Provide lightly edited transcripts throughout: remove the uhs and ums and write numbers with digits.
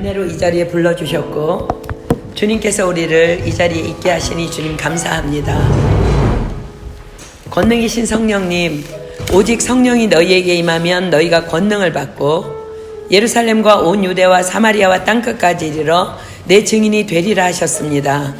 은혜로 이 자리에 불러주셨고 주님께서 우리를 이 자리에 있게 하시니 주님 감사합니다. 권능이신 성령님, 오직 성령이 너희에게 임하면 너희가 권능을 받고 예루살렘과 온 유대와 사마리아와 땅끝까지 이르러 내 증인이 되리라 하셨습니다.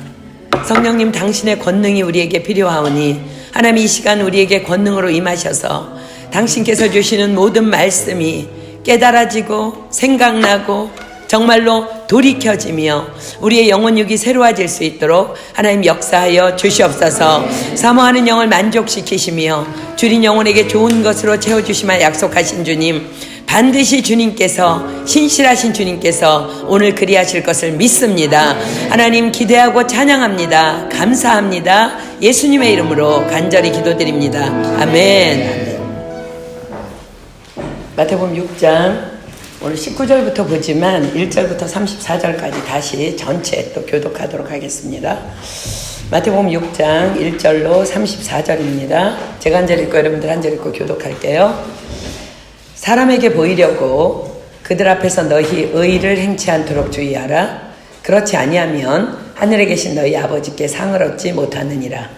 성령님, 당신의 권능이 우리에게 필요하오니 하나님 이 시간 우리에게 권능으로 임하셔서 당신께서 주시는 모든 말씀이 깨달아지고 생각나고 정말로 돌이켜지며 우리의 영혼육이 새로워질 수 있도록 하나님 역사하여 주시옵소서. 사모하는 영을 만족시키시며 줄인 영혼에게 좋은 것으로 채워주시마 약속하신 주님, 반드시 주님께서, 신실하신 주님께서 오늘 그리하실 것을 믿습니다. 하나님 기대하고 찬양합니다. 감사합니다. 예수님의 이름으로 간절히 기도드립니다. 아멘. 마태복음 6장 오늘 19절부터 보지만 1절부터 34절까지 다시 전체 또 교독하도록 하겠습니다. 마태복음 6장 1절로 34절입니다. 제가 한 절 읽고 여러분들 한 절 읽고 교독할게요. 사람에게 보이려고 그들 앞에서 너희 의를 행치 않도록 주의하라. 그렇지 아니하면 하늘에 계신 너희 아버지께 상을 얻지 못하느니라.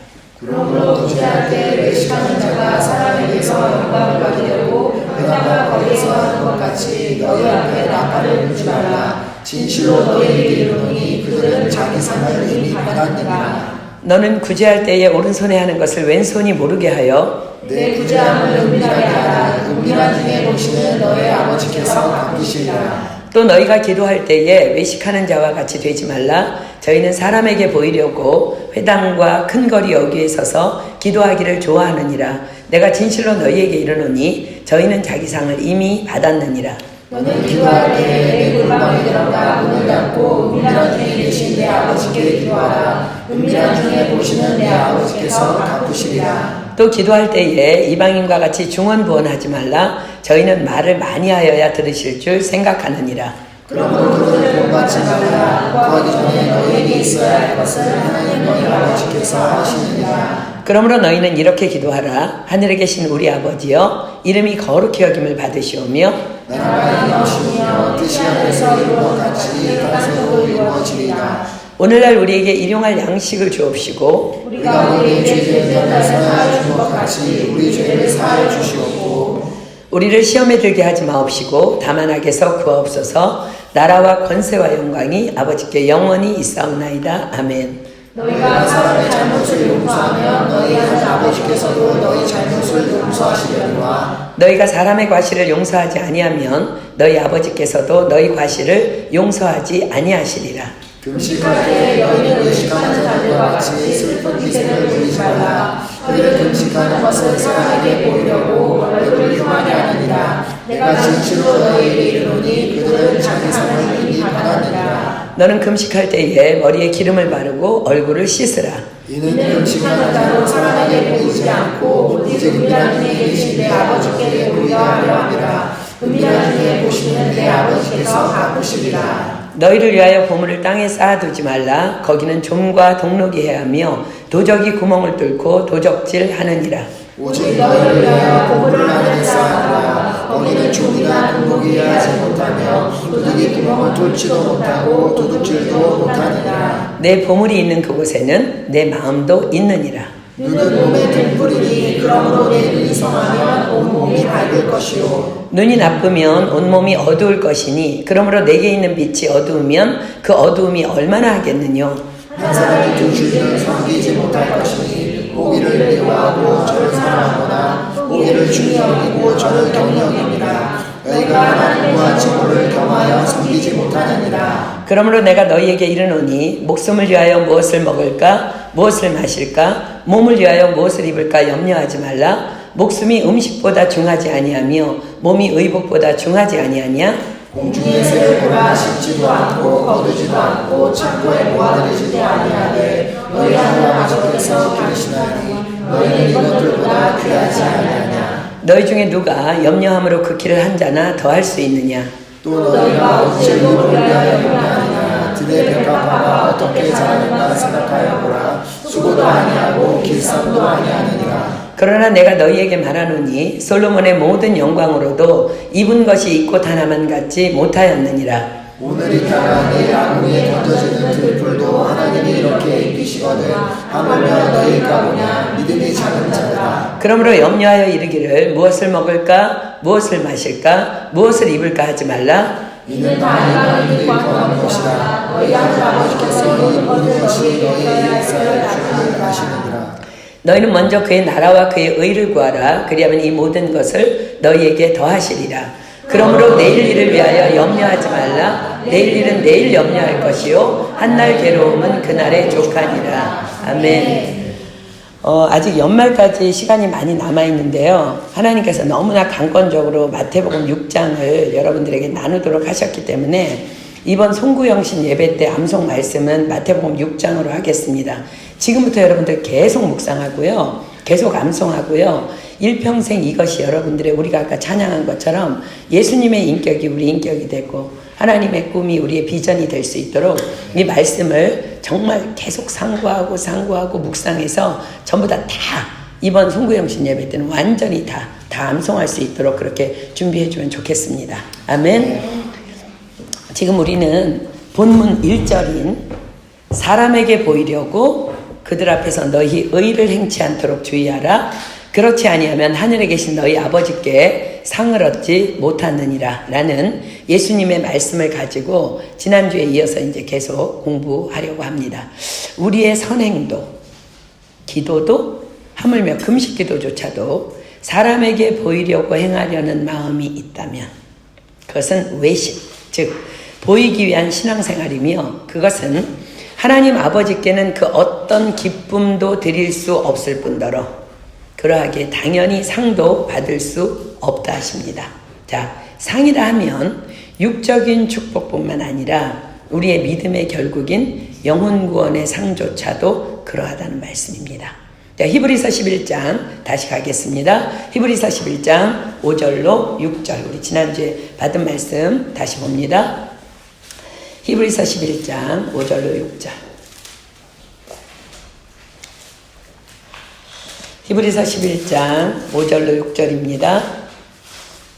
그러므로 구제할 때 외식하는 자가 사람에게서 영광을 받으려고 회당과 거리에서 하는 것 같이 너희 앞에 나팔을 불지 말라. 진실로 너희에게 이르노니 그들은 자기 상을 이미 받았느니라. 너는 구제할 때에 오른손에 하는 것을 왼손이 모르게 하여 내 구제함을 은밀하게 하라. 은밀한 중에 보시는 너희 아버지께서 갚으시리라. 또 너희가 기도할 때에 외식하는 자와 같이 되지 말라. 저희는 사람에게 보이려고 회당과 큰 거리 여기에 서서 기도하기를 좋아하느니라. 내가 진실로 너희에게 이르노니 저희는 자기 상을 이미 받았느니라. 너는 기도할 때에 내 골방에 들어가 문을 닫고 은밀한 중에 계신 내 아버지께 기도하라. 은밀한 중에 보시는 내 아버지께서 갚으시리라. 또 기도할 때에 이방인과 같이 중언부언하지 말라. 저희는 말을 많이 하여야 들으실 줄 생각하느니라. 그러므로 그들을 본받지 말라. 구하기 전에 너희에게 있어야 할 것을 하나님 너희 아버지께서 하시느니라. 그러므로 너희는 이렇게 기도하라. 하늘에 계신 우리 아버지여, 이름이 거룩히 여김을 받으시오며 나라가 임하시며 뜻이 하늘에서 이룬 것 같이 땅에서도 이루어지리라. 오늘날 우리에게 일용할 양식을 주옵시고 우리가 우리의 죄를 사하여 준 것 같이 우리 죄를 사하여 주시옵고 우리를 시험에 들게 하지 마옵시고 다만 악에서 구하옵소서. 나라와 권세와 영광이 아버지께 영원히 있사옵나이다. 아멘. 너희가 사람의 잘못을 용서하면 너희 하나님 아버지께서도 너희 잘못을 용서하시려니와 너희가 사람의 과실을 용서하지 아니하면 너희 아버지께서도 너희 과실을 용서하지 아니하시리라. 금식할 때 너희는 외식하는 자들과 같이 슬픈 기색을 보이지 말라. 그들은 금식하는 것을 사람에게 보이려고 얼굴을 흉하게 하느니라. 내가 진실로 너희에게 이르노니 그들은 자기 상을 이미 받았느니라. 너는 금식할 때에 머리에 기름을 바르고 얼굴을 씻으라. 이는 금식하는 자로 사람에게 보이지 않고 오직 은밀한 중에 계신 내 아버지께 보이려 하려 함이라. 은밀한 중에 보시는 내 아버지께서 갚으시리라. 너희를 위하여 보물을 땅에 쌓아두지 말라. 거기는 좀과 동록이 해하며 도적이 구멍을 뚫고 도적질 하느니라. 오직 너희를 위하여 보물을 하늘에 쌓아두라. 거기는 좀이나 동록이 해하지 못하며 도둑이 구멍을 뚫지도 못하고 도둑질도 못하느니라. 내 보물이 있는 그곳에는 내 마음도 있느니라. 눈은 몸의 등불이니 그러므로 내 눈이 성하면 온 몸이 밝을 것이요 눈이 나쁘면 온몸이 어두울 것이니 그러므로 내게 있는 빛이 어두우면 그 어두움이 얼마나 하겠느냐. 한 사람이 두 주인을 섬기지 못할 것이니 오기를 미워하고 저를 사랑하거나 오기를 중히 여기고 저를 경히 여깁니다. 너희가 하나님과 친구를 겸하여 섬기지 못하느니라. 그러므로 내가 너희에게 이르노니 목숨을 위하여 무엇을 먹을까 무엇을 마실까 몸을 위하여 무엇을 입을까 염려하지 말라. 목숨이 음식보다 중하지 아니하며 몸이 의복보다 중하지 아니하냐. 공중의 새를 보라. 심지도 않고 거두지도 않고 창고에 모아들이지도 아니하되 너희 하늘 아버지께서 기르시나니 너희는 이것들보다 귀하지 아니하냐. 너희 중에 누가 염려함으로 그 길을 한 자나 더할 수 있느냐. 또 너희가 어찌 의복을 위하여 염려하느냐. 들의 백합화가 어떻게 자라는가 생각하여 보라. 수고도 아니하고 길쌈도 아니하느니라. 그러나 내가 너희에게 말하노니 솔로몬의 모든 영광으로도 입은 것이 있고 하나만 갖지 못하였느니라. 오늘 있다가 내일 아궁이에 던져지는 들풀도 하나님이 이렇게 입히시거든 하물며 너희가 보냐 믿음이 작은 자들아. 그러므로 염려하여 이르기를 무엇을 먹을까 무엇을 마실까 무엇을 입을까 하지 말라. 이는 다 너희들이 구하는 것이라. 너희 하늘 아버지께서 이 모든 것이 너희에게 있어야 하시느니라. 너희는 먼저 그의 나라와 그의 의를 구하라. 그리하면 이 모든 것을 너희에게 더하시리라. 그러므로 내일 일을 위하여 염려하지 말라. 내일 일은 내일 염려할 것이요 한날 괴로움은 그날의 족하니라. 아멘. 아직 연말까지 시간이 많이 남아있는데요. 하나님께서 너무나 강권적으로 마태복음 6장을 여러분들에게 나누도록 하셨기 때문에 이번 송구영신 예배 때 암송 말씀은 마태복음 6장으로 하겠습니다. 지금부터 여러분들 계속 묵상하고요. 계속 암송하고요. 일평생 이것이 여러분들의 우리가 아까 찬양한 것처럼 예수님의 인격이 우리 인격이 되고 하나님의 꿈이 우리의 비전이 될 수 있도록 이 말씀을 정말 계속 상고하고 묵상해서 전부 다 이번 송구영신 예배 때는 완전히 다 암송할 수 있도록 그렇게 준비해 주면 좋겠습니다. 아멘. 지금 우리는 본문 1절인 사람에게 보이려고 그들 앞에서 너희 의를 행치 않도록 주의하라. 그렇지 아니하면 하늘에 계신 너희 아버지께 상을 얻지 못하느니라 라는 예수님의 말씀을 가지고 지난주에 이어서 이제 계속 공부하려고 합니다. 우리의 선행도 기도도 하물며 금식 기도조차도 사람에게 보이려고 행하려는 마음이 있다면 그것은 외식, 즉 보이기 위한 신앙생활이며 그것은 하나님 아버지께는 그 어떤 기쁨도 드릴 수 없을 뿐더러 그러하기에 당연히 상도 받을 수 없다 하십니다. 자, 상이라 하면 육적인 축복뿐만 아니라 우리의 믿음의 결국인 영혼 구원의 상조차도 그러하다는 말씀입니다. 자, 히브리서 11장 다시 가겠습니다. 히브리서 11장 5절로 6절 우리 지난주에 받은 말씀 다시 봅니다. 히브리서 11장 5절로 6절. 히브리서 11장 5절로 6절입니다.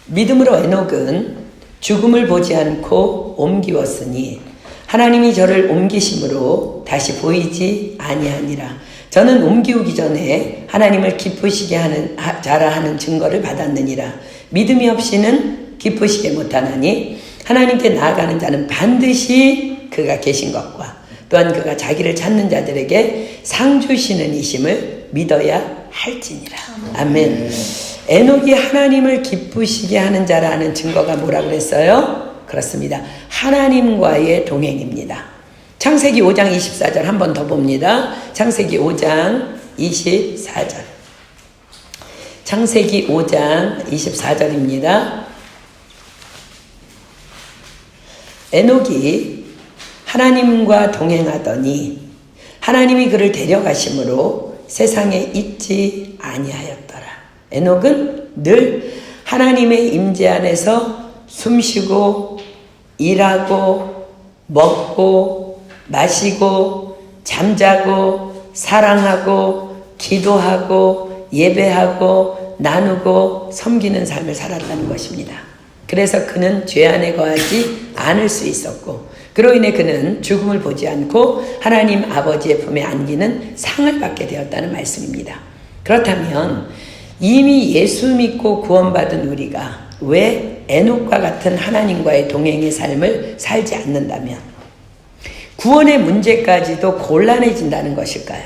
믿음으로 에녹은 죽음을 보지 않고 옮기웠으니 하나님이 저를 옮기심으로 다시 보이지 아니하니라. 저는 옮기우기 전에 하나님을 기쁘시게 하는 자라 하는 증거를 받았느니라. 믿음이 없이는 기쁘시게 못하나니 하나님께 나아가는 자는 반드시 그가 계신 것과 또한 그가 자기를 찾는 자들에게 상 주시는 이심을 믿어야 할지니라. 아멘. 에녹이 하나님을 기쁘시게 하는 자라는 증거가 뭐라고 그랬어요? 그렇습니다. 하나님과의 동행입니다. 창세기 5장 24절 한 번 더 봅니다. 창세기 5장 24절. 창세기 5장 24절입니다. 에녹이 하나님과 동행하더니 하나님이 그를 데려가심으로 세상에 있지 아니하였더라. 에녹은 늘 하나님의 임재 안에서 숨쉬고 일하고 먹고 마시고 잠자고 사랑하고 기도하고 예배하고 나누고 섬기는 삶을 살았다는 것입니다. 그래서 그는 죄 안에 거하지 않을 수 있었고 그로 인해 그는 죽음을 보지 않고 하나님 아버지의 품에 안기는 상을 받게 되었다는 말씀입니다. 그렇다면 이미 예수 믿고 구원받은 우리가 왜 에녹과 같은 하나님과의 동행의 삶을 살지 않는다면 구원의 문제까지도 곤란해진다는 것일까요?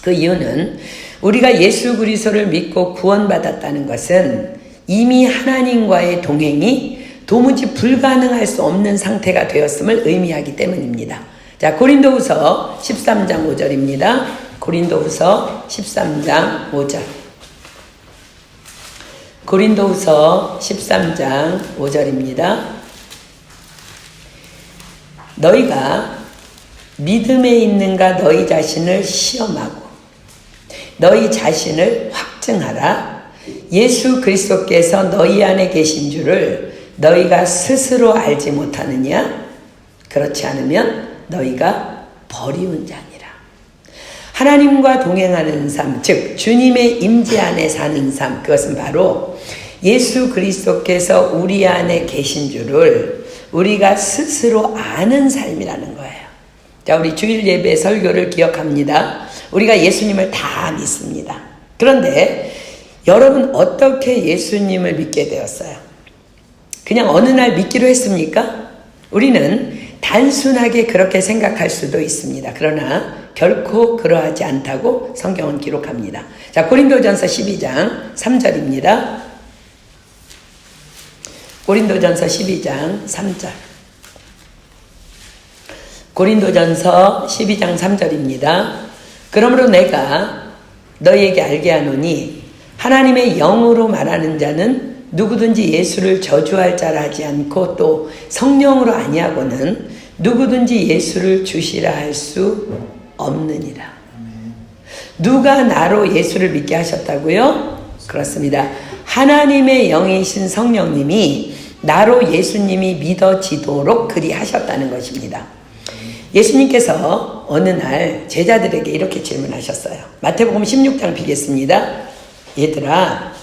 그 이유는 우리가 예수 그리스도를 믿고 구원받았다는 것은 이미 하나님과의 동행이 도무지 불가능할 수 없는 상태가 되었음을 의미하기 때문입니다. 자, 고린도후서 13장 5절입니다. 고린도후서 13장 5절. 고린도후서 13장 5절입니다. 너희가 믿음에 있는가 너희 자신을 시험하고 너희 자신을 확증하라. 예수 그리스도께서 너희 안에 계신 줄을 너희가 스스로 알지 못하느냐? 그렇지 않으면 너희가 버리운 자니라. 하나님과 동행하는 삶, 즉 주님의 임재 안에 사는 삶, 그것은 바로 예수 그리스도께서 우리 안에 계신 줄을 우리가 스스로 아는 삶이라는 거예요. 자, 우리 주일 예배 설교를 기억합니다. 우리가 예수님을 다 믿습니다. 그런데 여러분 어떻게 예수님을 믿게 되었어요? 그냥 어느 날 믿기로 했습니까? 우리는 단순하게 그렇게 생각할 수도 있습니다. 그러나 결코 그러하지 않다고 성경은 기록합니다. 자, 고린도전서 12장 3절입니다. 고린도전서 12장 3절. 고린도전서 12장 3절입니다. 그러므로 내가 너희에게 알게 하노니 하나님의 영으로 말하는 자는 누구든지 예수를 저주할 자라 하지 않고 또 성령으로 아니하고는 누구든지 예수를 주시라 할 수 없느니라. 누가 나로 예수를 믿게 하셨다고요? 그렇습니다. 하나님의 영이신 성령님이 나로 예수님이 믿어지도록 그리 하셨다는 것입니다. 예수님께서 어느 날 제자들에게 이렇게 질문하셨어요. 마태복음 16장 비겠습니다. 얘들아,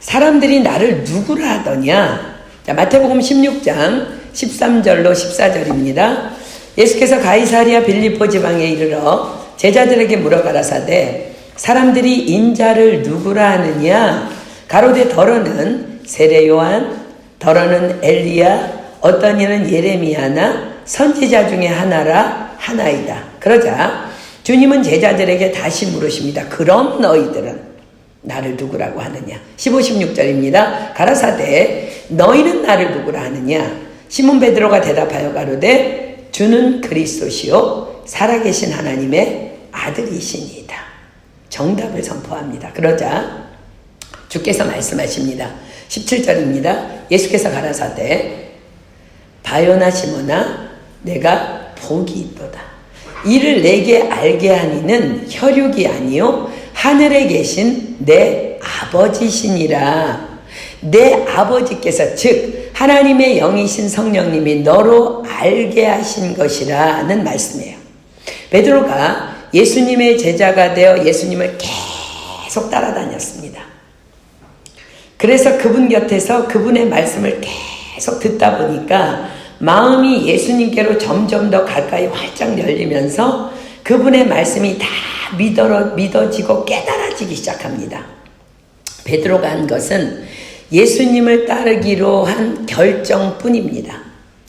사람들이 나를 누구라 하더냐? 자, 마태복음 16장 13절로 14절입니다. 예수께서 가이사랴 빌립보 지방에 이르러 제자들에게 물어가라사대 사람들이 인자를 누구라 하느냐? 가로되 더러는 세례 요한, 더러는 엘리야, 어떤 이는 예레미야나 선지자 중에 하나이다. 그러자 주님은 제자들에게 다시 물으십니다. 그럼 너희들은 나를 누구라고 하느냐? 15, 16절입니다. 가라사대 너희는 나를 누구라 하느냐? 시몬 베드로가 대답하여 가로되 주는 그리스도시요 살아계신 하나님의 아들이시니이다. 정답을 선포합니다. 그러자 주께서 말씀하십니다. 17절입니다. 예수께서 가라사대 바요나 시몬아 내가 복이 있도다. 이를 내게 알게 하니는 혈육이 아니요 하늘에 계신 내 아버지시니라. 내 아버지께서 즉 하나님의 영이신 성령님이 너로 알게 하신 것이라는 말씀이에요. 베드로가 예수님의 제자가 되어 예수님을 계속 따라다녔습니다. 그래서 그분 곁에서 그분의 말씀을 계속 듣다 보니까 마음이 예수님께로 점점 더 가까이 활짝 열리면서 그분의 말씀이 다 믿어지고 깨달아지기 시작합니다. 베드로가 한 것은 예수님을 따르기로 한 결정뿐입니다.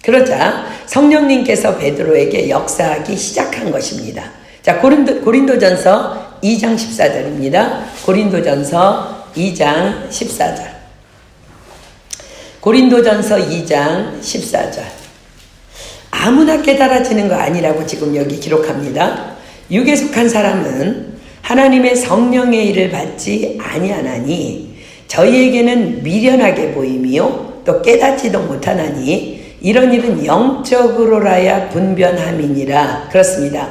그러자 성령님께서 베드로에게 역사하기 시작한 것입니다. 자, 고린도전서 2장 14절입니다. 고린도전서 2장 14절. 고린도전서 2장 14절. 아무나 깨달아지는 거 아니라고 지금 여기 기록합니다. 육에 속한 사람은 하나님의 성령의 일을 받지 아니하나니 저희에게는 미련하게 보임이요 또 깨닫지도 못하나니 이런 일은 영적으로라야 분변함이니라. 그렇습니다.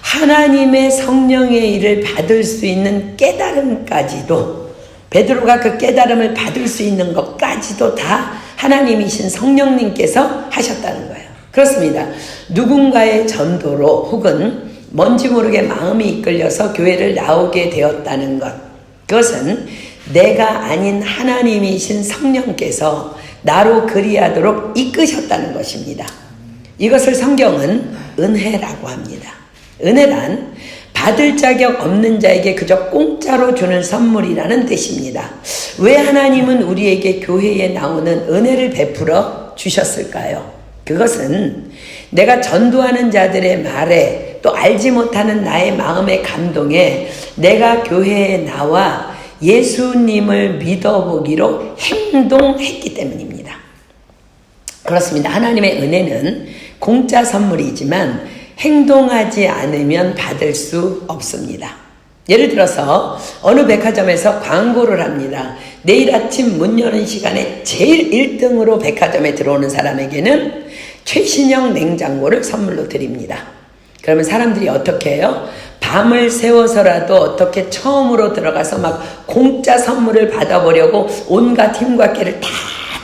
하나님의 성령의 일을 받을 수 있는 깨달음까지도 베드로가 그 깨달음을 받을 수 있는 것까지도 다 하나님이신 성령님께서 하셨다는 거예요. 그렇습니다. 누군가의 전도로 혹은 뭔지 모르게 마음이 이끌려서 교회를 나오게 되었다는 것, 그것은 내가 아닌 하나님이신 성령께서 나로 그리하도록 이끄셨다는 것입니다. 이것을 성경은 은혜라고 합니다. 은혜란 받을 자격 없는 자에게 그저 공짜로 주는 선물이라는 뜻입니다. 왜 하나님은 우리에게 교회에 나오는 은혜를 베풀어 주셨을까요? 그것은 내가 전도하는 자들의 말에 또 알지 못하는 나의 마음의 감동에 내가 교회에 나와 예수님을 믿어보기로 행동했기 때문입니다. 그렇습니다. 하나님의 은혜는 공짜 선물이지만 행동하지 않으면 받을 수 없습니다. 예를 들어서 어느 백화점에서 광고를 합니다. 내일 아침 문 여는 시간에 제일 1등으로 백화점에 들어오는 사람에게는 최신형 냉장고를 선물로 드립니다. 그러면 사람들이 어떻게 해요? 밤을 새워서라도 어떻게 처음으로 들어가서 막 공짜 선물을 받아보려고 온갖 힘과 깨를 다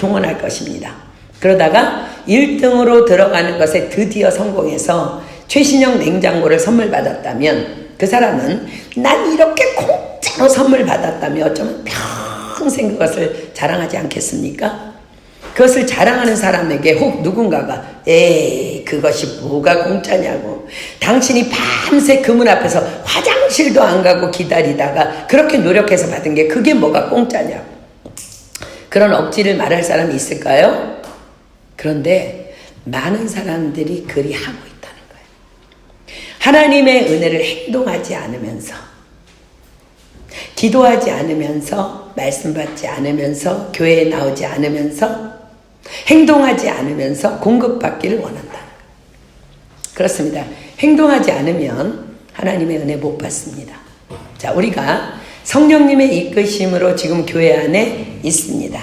동원할 것입니다. 그러다가 1등으로 들어가는 것에 드디어 성공해서 최신형 냉장고를 선물 받았다면 그 사람은 난 이렇게 공짜로 선물 받았다며 어쩌면 평생 그것을 자랑하지 않겠습니까? 그것을 자랑하는 사람에게 혹 누군가가 에이 그것이 뭐가 공짜냐고, 당신이 밤새 그 문 앞에서 화장실도 안 가고 기다리다가 그렇게 노력해서 받은 게 그게 뭐가 공짜냐고, 그런 억지를 말할 사람이 있을까요? 그런데 많은 사람들이 그리 하고 있다는 거예요. 하나님의 은혜를 행동하지 않으면서, 기도하지 않으면서, 말씀 받지 않으면서, 교회에 나오지 않으면서, 행동하지 않으면서 공급받기를 원한다는 거예요. 그렇습니다. 행동하지 않으면 하나님의 은혜 못 받습니다. 자, 우리가 성령님의 이끄심으로 지금 교회 안에 있습니다.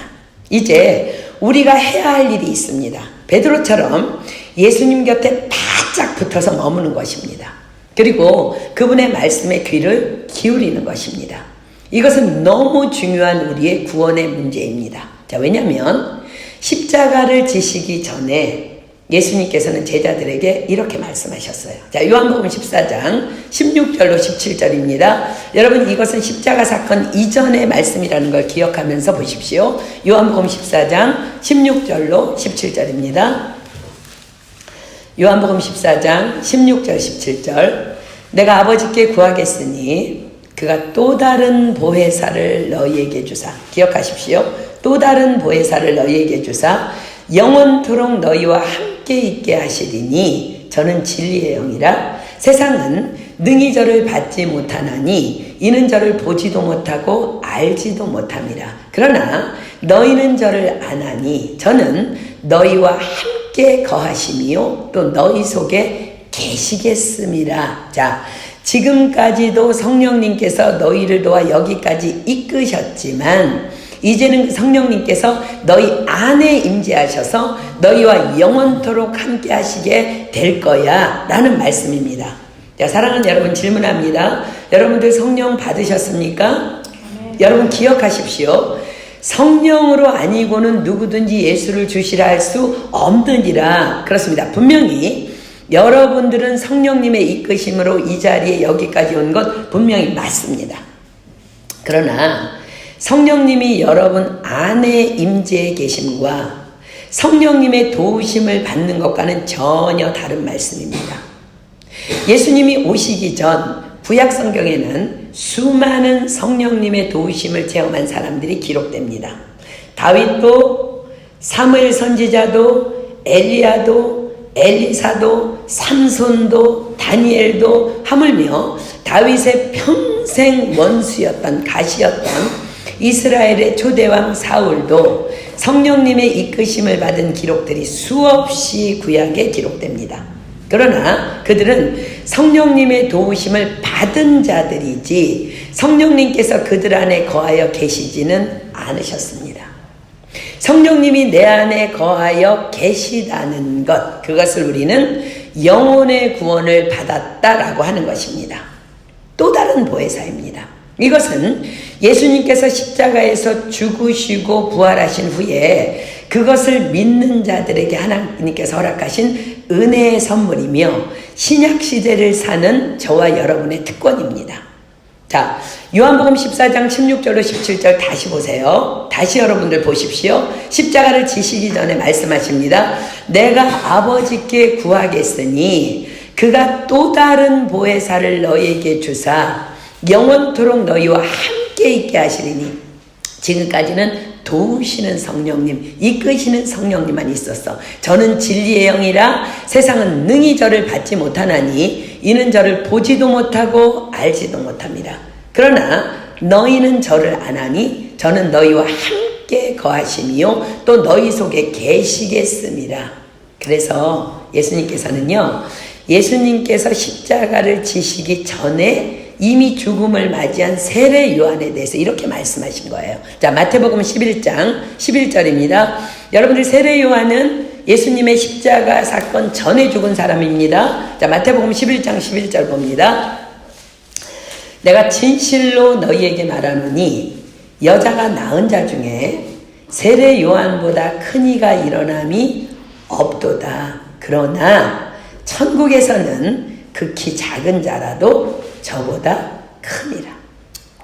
이제 우리가 해야 할 일이 있습니다. 베드로처럼 예수님 곁에 바짝 붙어서 머무는 것입니다. 그리고 그분의 말씀에 귀를 기울이는 것입니다. 이것은 너무 중요한 우리의 구원의 문제입니다. 자, 왜냐하면 십자가를 지시기 전에 예수님께서는 제자들에게 이렇게 말씀하셨어요. 자, 요한복음 14장 16절로 17절입니다. 여러분, 이것은 십자가 사건 이전의 말씀이라는 걸 기억하면서 보십시오. 요한복음 14장 16절로 17절입니다. 요한복음 14장 16절 17절. 내가 아버지께 구하겠으니 그가 또 다른 보혜사를 너희에게 주사. 기억하십시오. 또 다른 보혜사를 너희에게 주사 영원토록 너희와 함께 있게 하시리니 저는 진리의 영이라. 세상은 능히 저를 받지 못하나니 이는 저를 보지도 못하고 알지도 못함이라. 그러나 너희는 저를 아나니 저는 너희와 함께 거하심이요 또 너희 속에 계시겠음이라. 자, 지금까지도 성령님께서 너희를 도와 여기까지 이끄셨지만 이제는 성령님께서 너희 안에 임재하셔서 너희와 영원토록 함께 하시게 될 거야 라는 말씀입니다. 자, 사랑하는 여러분, 질문합니다. 여러분들 성령 받으셨습니까? 여러분 기억하십시오. 성령으로 아니고는 누구든지 예수를 주시라 할 수 없느니라. 그렇습니다. 분명히 여러분들은 성령님의 이끄심으로 이 자리에 여기까지 온 것 분명히 맞습니다. 그러나 성령님이 여러분 안에 임재해 계심과 성령님의 도우심을 받는 것과는 전혀 다른 말씀입니다. 예수님이 오시기 전 구약 성경에는 수많은 성령님의 도우심을 체험한 사람들이 기록됩니다. 다윗도, 사무엘 선지자도, 엘리야도, 엘리사도, 삼손도, 다니엘도, 하물며 다윗의 평생 원수였던 가시였던 이스라엘의 초대왕 사울도 성령님의 이끄심을 받은 기록들이 수없이 구약에 기록됩니다. 그러나 그들은 성령님의 도우심을 받은 자들이지 성령님께서 그들 안에 거하여 계시지는 않으셨습니다. 성령님이 내 안에 거하여 계시다는 것, 그것을 우리는 영혼의 구원을 받았다라고 하는 것입니다. 또 다른 보혜사입니다. 이것은 예수님께서 십자가에서 죽으시고 부활하신 후에 그것을 믿는 자들에게 하나님께서 허락하신 은혜의 선물이며 신약시대를 사는 저와 여러분의 특권입니다. 자, 요한복음 14장 16절로 17절 다시 보세요. 다시 여러분들 보십시오. 십자가를 지시기 전에 말씀하십니다. 내가 아버지께 구하겠으니 그가 또 다른 보혜사를 너희에게 주사 영원토록 너희와 함께 있게 하시리니. 지금까지는 도우시는 성령님, 이끄시는 성령님만 있었어. 저는 진리의 영이라 세상은 능히 저를 받지 못하나니 이는 저를 보지도 못하고 알지도 못합니다. 그러나 너희는 저를 아나니 저는 너희와 함께 거하심이요 또 너희 속에 계시겠음이라. 그래서 예수님께서는요, 예수님께서 십자가를 지시기 전에 이미 죽음을 맞이한 세례 요한에 대해서 이렇게 말씀하신 거예요. 자, 마태복음 11장 11절입니다. 여러분들, 세례 요한은 예수님의 십자가 사건 전에 죽은 사람입니다. 자, 마태복음 11장 11절 봅니다. 내가 진실로 너희에게 말하노니 여자가 낳은 자 중에 세례 요한보다 큰 이가 일어남이 없도다. 그러나 천국에서는 극히 작은 자라도 저보다 큽니다.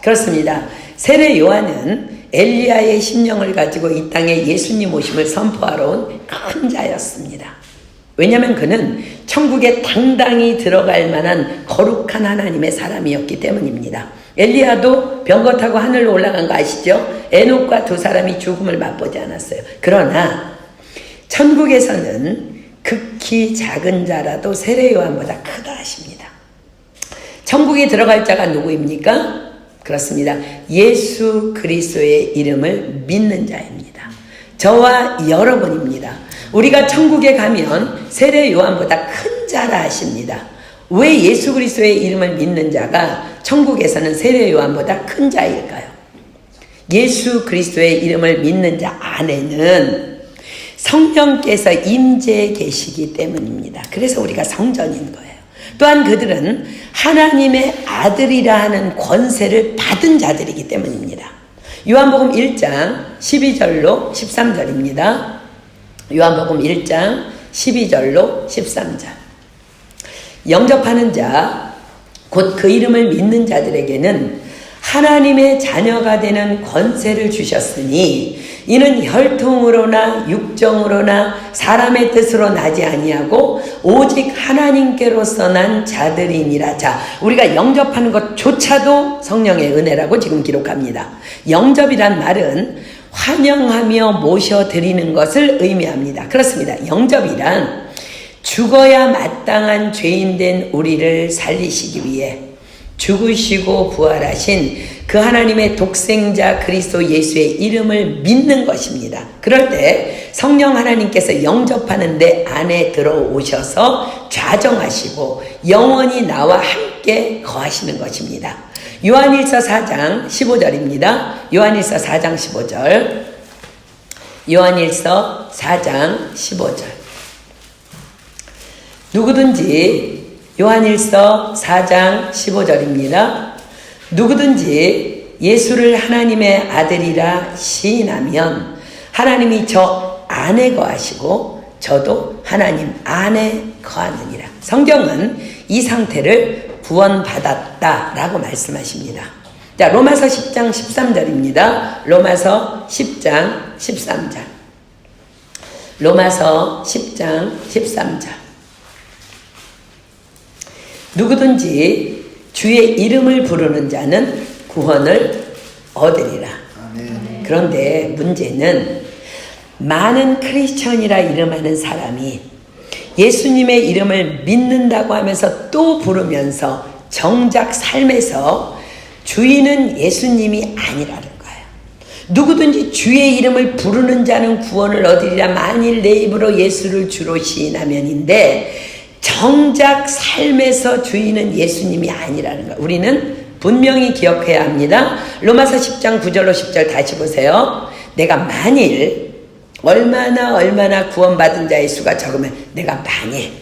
그렇습니다. 세례 요한은 엘리야의 심령을 가지고 이 땅에 예수님 오심을 선포하러 온 큰 자였습니다. 왜냐하면 그는 천국에 당당히 들어갈 만한 거룩한 하나님의 사람이었기 때문입니다. 엘리야도 병거 타고 하늘로 올라간 거 아시죠? 에녹과 두 사람이 죽음을 맛보지 않았어요. 그러나 천국에서는 극히 작은 자라도 세례 요한보다 크다 하십니다. 천국에 들어갈 자가 누구입니까? 그렇습니다. 예수 그리스도의 이름을 믿는 자입니다. 저와 여러분입니다. 우리가 천국에 가면 세례 요한보다 큰 자라 하십니다. 왜 예수 그리스도의 이름을 믿는 자가 천국에서는 세례 요한보다 큰 자일까요? 예수 그리스도의 이름을 믿는 자 안에는 성령께서 임재해 계시기 때문입니다. 그래서 우리가 성전인 거예요. 또한 그들은 하나님의 아들이라 하는 권세를 받은 자들이기 때문입니다. 요한복음 1장 12절로 13절입니다. 요한복음 1장 12절로 13절. 영접하는 자, 곧 그 이름을 믿는 자들에게는 하나님의 자녀가 되는 권세를 주셨으니 이는 혈통으로나 육정으로나 사람의 뜻으로 나지 아니하고 오직 하나님께로서 난 자들이니라. 자, 우리가 영접하는 것조차도 성령의 은혜라고 지금 기록합니다. 영접이란 말은 환영하며 모셔드리는 것을 의미합니다. 그렇습니다. 영접이란 죽어야 마땅한 죄인된 우리를 살리시기 위해 죽으시고 부활하신 그 하나님의 독생자 그리스도 예수의 이름을 믿는 것입니다. 그럴 때 성령 하나님께서 영접하는 데 안에 들어오셔서 좌정하시고 영원히 나와 함께 거하시는 것입니다. 요한일서 4장 15절입니다. 요한일서 4장 15절. 요한일서 4장 15절. 누구든지 요한일서 4장 15절입니다. 누구든지 예수를 하나님의 아들이라 시인하면 하나님이 저 안에 거하시고 저도 하나님 안에 거하느니라. 성경은 이 상태를 구원받았다라고 말씀하십니다. 자, 로마서 10장 13절입니다. 로마서 10장 13절. 로마서 10장 13절. 누구든지 주의 이름을 부르는 자는 구원을 얻으리라. 아멘. 그런데 문제는 많은 크리스천이라 이름하는 사람이 예수님의 이름을 믿는다고 하면서 또 부르면서 정작 삶에서 주인은 예수님이 아니라는 거예요. 누구든지 주의 이름을 부르는 자는 구원을 얻으리라. 만일 내 입으로 예수를 주로 시인하면인데 정작 삶에서 주인은 예수님이 아니라는 거예요. 우리는 분명히 기억해야 합니다. 로마서 10장 9절로 10절 다시 보세요. 내가 만일 얼마나 구원받은 자의 수가 적으면 내가 만일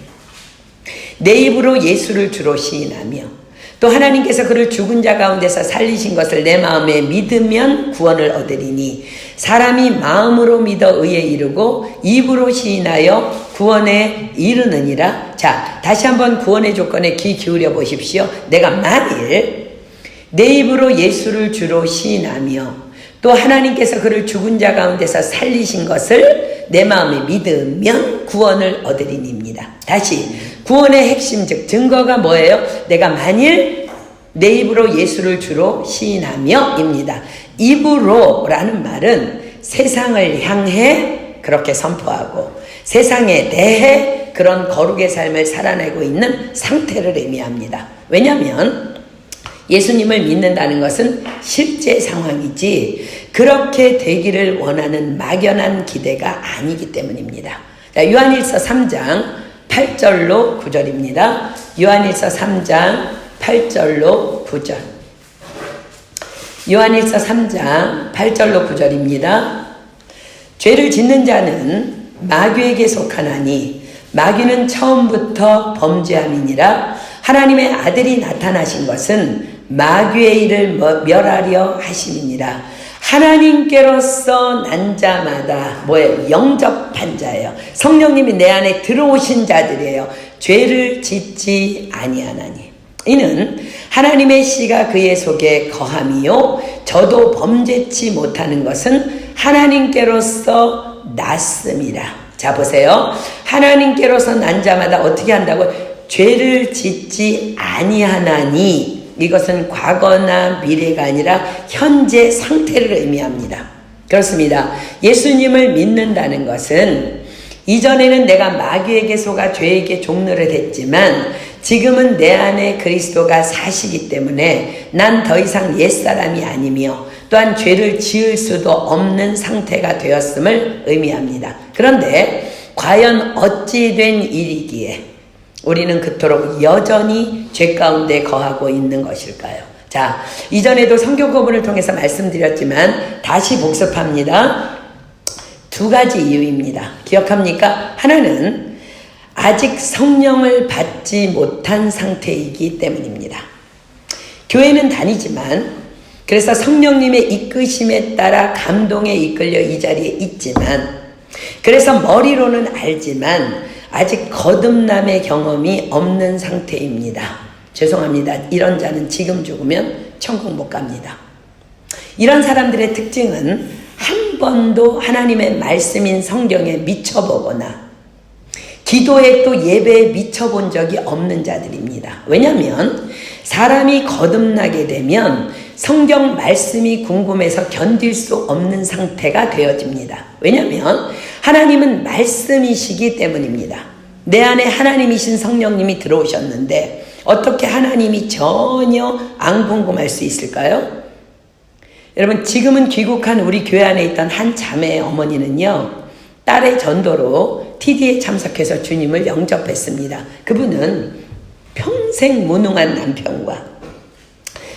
내 입으로 예수를 주로 시인하며 또 하나님께서 그를 죽은 자 가운데서 살리신 것을 내 마음에 믿으면 구원을 얻으리니 사람이 마음으로 믿어 의에 이르고 입으로 시인하여 구원에 이르느니라. 자, 다시 한번 구원의 조건에 귀 기울여 보십시오. 내가 만일 내 입으로 예수를 주로 시인하며 또 하나님께서 그를 죽은 자 가운데서 살리신 것을 내 마음에 믿으면 구원을 얻으리니입니다. 다시 구원의 핵심 즉 증거가 뭐예요? 내가 만일 내 입으로 예수를 주로 시인하며 입니다. 입으로 라는 말은 세상을 향해 그렇게 선포하고 세상에 대해 그런 거룩의 삶을 살아내고 있는 상태를 의미합니다. 왜냐하면 예수님을 믿는다는 것은 실제 상황이지 그렇게 되기를 원하는 막연한 기대가 아니기 때문입니다. 자, 요한일서 3장 8절로 9절입니다. 요한일서 3장 8절로 9절. 요한일서 3장 8절로 9절입니다. 죄를 짓는 자는 마귀에게 속하나니 마귀는 처음부터 범죄함이니라. 하나님의 아들이 나타나신 것은 마귀의 일을 멸하려 하심이니라. 하나님께로서 난 자마다 뭐예요? 영접한 자예요. 성령님이 내 안에 들어오신 자들이에요. 죄를 짓지 아니하나니. 이는 하나님의 씨가 그의 속에 거함이요 저도 범죄치 못하는 것은 하나님께로서 났음이라. 자 보세요. 하나님께로서 난 자마다 어떻게 한다고? 죄를 짓지 아니하나니. 이것은 과거나 미래가 아니라 현재 상태를 의미합니다. 그렇습니다. 예수님을 믿는다는 것은 이전에는 내가 마귀에게 속아 죄에게 종노를 했지만 지금은 내 안에 그리스도가 사시기 때문에 난 더 이상 옛사람이 아니며 또한 죄를 지을 수도 없는 상태가 되었음을 의미합니다. 그런데 과연 어찌 된 일이기에 우리는 그토록 여전히 죄 가운데 거하고 있는 것일까요? 자, 이전에도 성경 구분을 통해서 말씀드렸지만 다시 복습합니다. 두 가지 이유입니다. 기억합니까? 하나는 아직 성령을 받지 못한 상태이기 때문입니다. 교회는 다니지만 그래서 성령님의 이끄심에 따라 감동에 이끌려 이 자리에 있지만 그래서 머리로는 알지만 아직 거듭남의 경험이 없는 상태입니다. 죄송합니다. 이런 자는 지금 죽으면 천국 못 갑니다. 이런 사람들의 특징은 한 번도 하나님의 말씀인 성경에 미쳐보거나 기도에 또 예배에 미쳐본 적이 없는 자들입니다. 왜냐하면 사람이 거듭나게 되면 성경 말씀이 궁금해서 견딜 수 없는 상태가 되어집니다. 왜냐하면 하나님은 말씀이시기 때문입니다. 내 안에 하나님이신 성령님이 들어오셨는데 어떻게 하나님이 전혀 안 궁금할 수 있을까요? 여러분, 지금은 귀국한 우리 교회 안에 있던 한 자매의 어머니는요, 딸의 전도로 TD에 참석해서 주님을 영접했습니다. 그분은 평생 무능한 남편과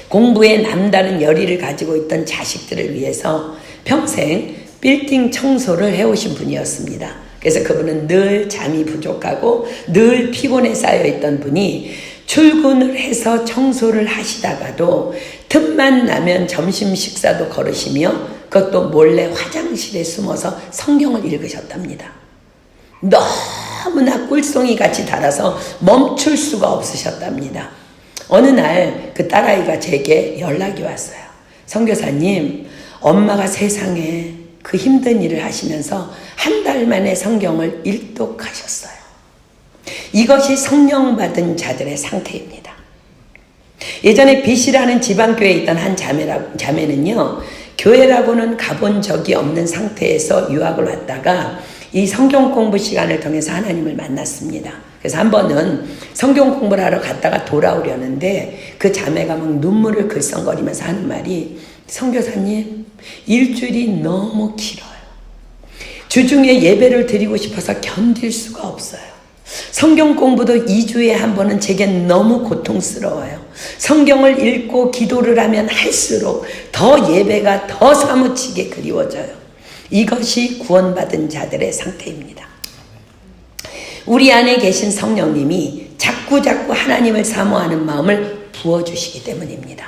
공부에 남다른 열의를 가지고 있던 자식들을 위해서 평생 빌딩 청소를 해오신 분이었습니다. 그래서 그분은 늘 잠이 부족하고 늘 피곤에 쌓여있던 분이 출근을 해서 청소를 하시다가도 틈만 나면 점심 식사도 거르시며 그것도 몰래 화장실에 숨어서 성경을 읽으셨답니다. 너무나 꿀송이 같이 달아서 멈출 수가 없으셨답니다. 어느 날 그 딸아이가 제게 연락이 왔어요. 선교사님, 엄마가 세상에 그 힘든 일을 하시면서 한 달 만에 성경을 일독하셨어요. 이것이 성령 받은 자들의 상태입니다. 예전에 빛이라는 지방교회에 있던 한 자매는요, 교회라고는 가본 적이 없는 상태에서 유학을 왔다가 이 성경 공부 시간을 통해서 하나님을 만났습니다. 그래서 한 번은 성경 공부를 하러 갔다가 돌아오려는데 그 자매가 막 눈물을 글썽거리면서 하는 말이, 선교사님, 일주일이 너무 길어요. 주중에 예배를 드리고 싶어서 견딜 수가 없어요. 성경 공부도 2주에 한 번은 제게 너무 고통스러워요. 성경을 읽고 기도를 하면 할수록 더 예배가 더 사무치게 그리워져요. 이것이 구원받은 자들의 상태입니다. 우리 안에 계신 성령님이 자꾸 하나님을 사모하는 마음을 부어주시기 때문입니다.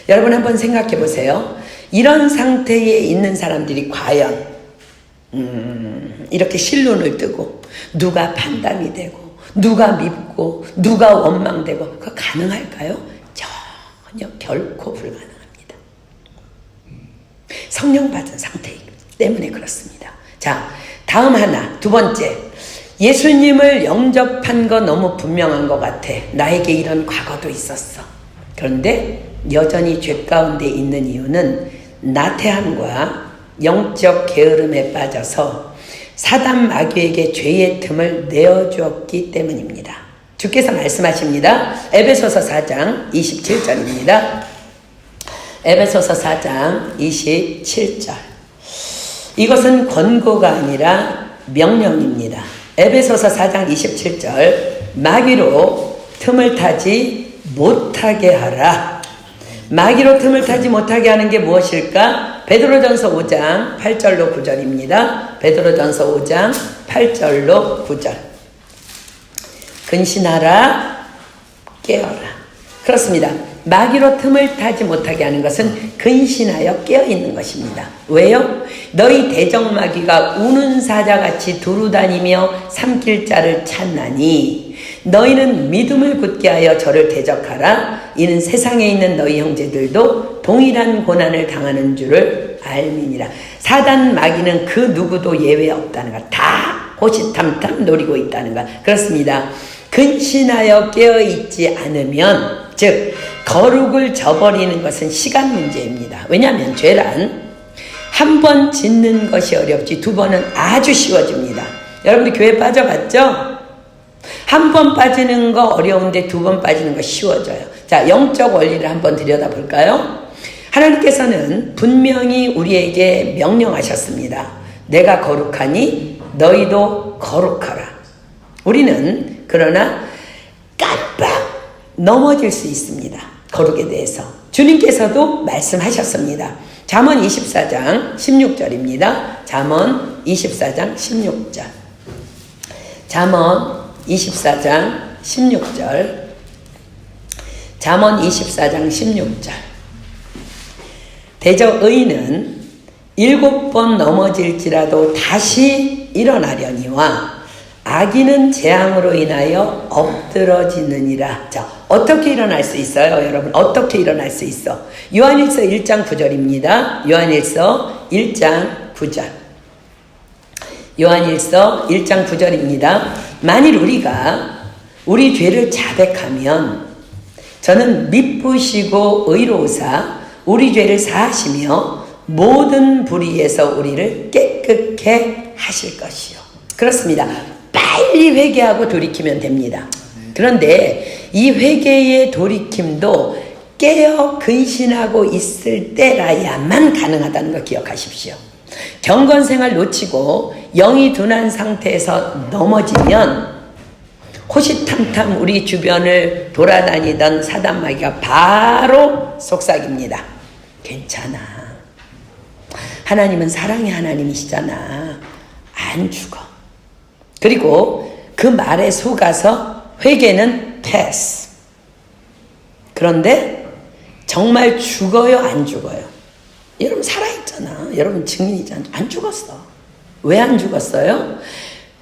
여러분 한번 생각해 보세요. 이런 상태에 있는 사람들이 과연 이렇게 실눈을 뜨고 누가 판단이 되고 누가 밉고 누가 원망되고 그거 가능할까요? 전혀 결코 불가능합니다. 성령 받은 상태이기 때문에 그렇습니다. 자, 다음 하나, 두 번째. 예수님을 영접한 거 너무 분명한 것 같아. 나에게 이런 과거도 있었어. 그런데 여전히 죄 가운데 있는 이유는 나태함과 영적 게으름에 빠져서 사단 마귀에게 죄의 틈을 내어주었기 때문입니다. 주께서 말씀하십니다. 에베소서 4장 27절입니다. 에베소서 4장 27절. 이것은 권고가 아니라 명령입니다. 에베소서 4장 27절. 마귀로 틈을 타지 못하게 하라. 마귀로 틈을 타지 못하게 하는 게 무엇일까? 베드로전서 5장 8절로 9절입니다. 베드로전서 5장 8절로 9절. 근신하라, 깨어라. 그렇습니다. 마귀로 틈을 타지 못하게 하는 것은 근신하여 깨어있는 것입니다. 왜요? 너희 대적마귀가 우는 사자같이 두루다니며 삼킬 자를 찾나니 너희는 믿음을 굳게 하여 저를 대적하라. 이는 세상에 있는 너희 형제들도 동일한 고난을 당하는 줄을 알미니라. 사단 마귀는 그 누구도 예외 없다는 것. 다 호시탐탐 노리고 있다는 것. 그렇습니다. 근신하여 깨어있지 않으면, 즉 거룩을 저버리는 것은 시간 문제입니다. 왜냐하면 죄란 한 번 짓는 것이 어렵지 두 번은 아주 쉬워집니다. 여러분들 교회 빠져봤죠? 한 번 빠지는 거 어려운데 두 번 빠지는 거 쉬워져요. 자, 영적 원리를 한번 들여다볼까요? 하나님께서는 분명히 우리에게 명령하셨습니다. 내가 거룩하니 너희도 거룩하라. 우리는 그러나 깜빡 넘어질 수 있습니다. 거룩에 대해서. 주님께서도 말씀하셨습니다. 잠언 24장 16절입니다. 잠언 24장 16절. 잠언 24장 16절. 잠언 24장 16절. 대저 의인은 7번 넘어질지라도 다시 일어나려니와 악인은 재앙으로 인하여 엎드러지느니라. 자, 어떻게 일어날 수 있어요, 여러분? 어떻게 일어날 수 있어? 요한일서 1장 9절입니다. 요한일서 1장 9절. 요한일서 1장 9절입니다. 만일 우리가 우리 죄를 자백하면 저는 미쁘시고 의로우사 우리 죄를 사하시며 모든 불의에서 우리를 깨끗게 하실 것이요. 그렇습니다. 빨리 회개하고 돌이키면 됩니다. 그런데 이 회개의 돌이킴도 깨어 근신하고 있을 때라야만 가능하다는 거 기억하십시오. 경건생활 놓치고 영이 둔한 상태에서 넘어지면 호시탐탐 우리 주변을 돌아다니던 사단마귀가 바로 속삭입니다. 괜찮아. 하나님은 사랑의 하나님이시잖아. 안 죽어. 그리고 그 말에 속아서 회개는 패스. 그런데 정말 죽어요, 안 죽어요? 여러분 살아있잖아. 여러분 증인이잖아. 안 죽었어. 왜 안 죽었어요?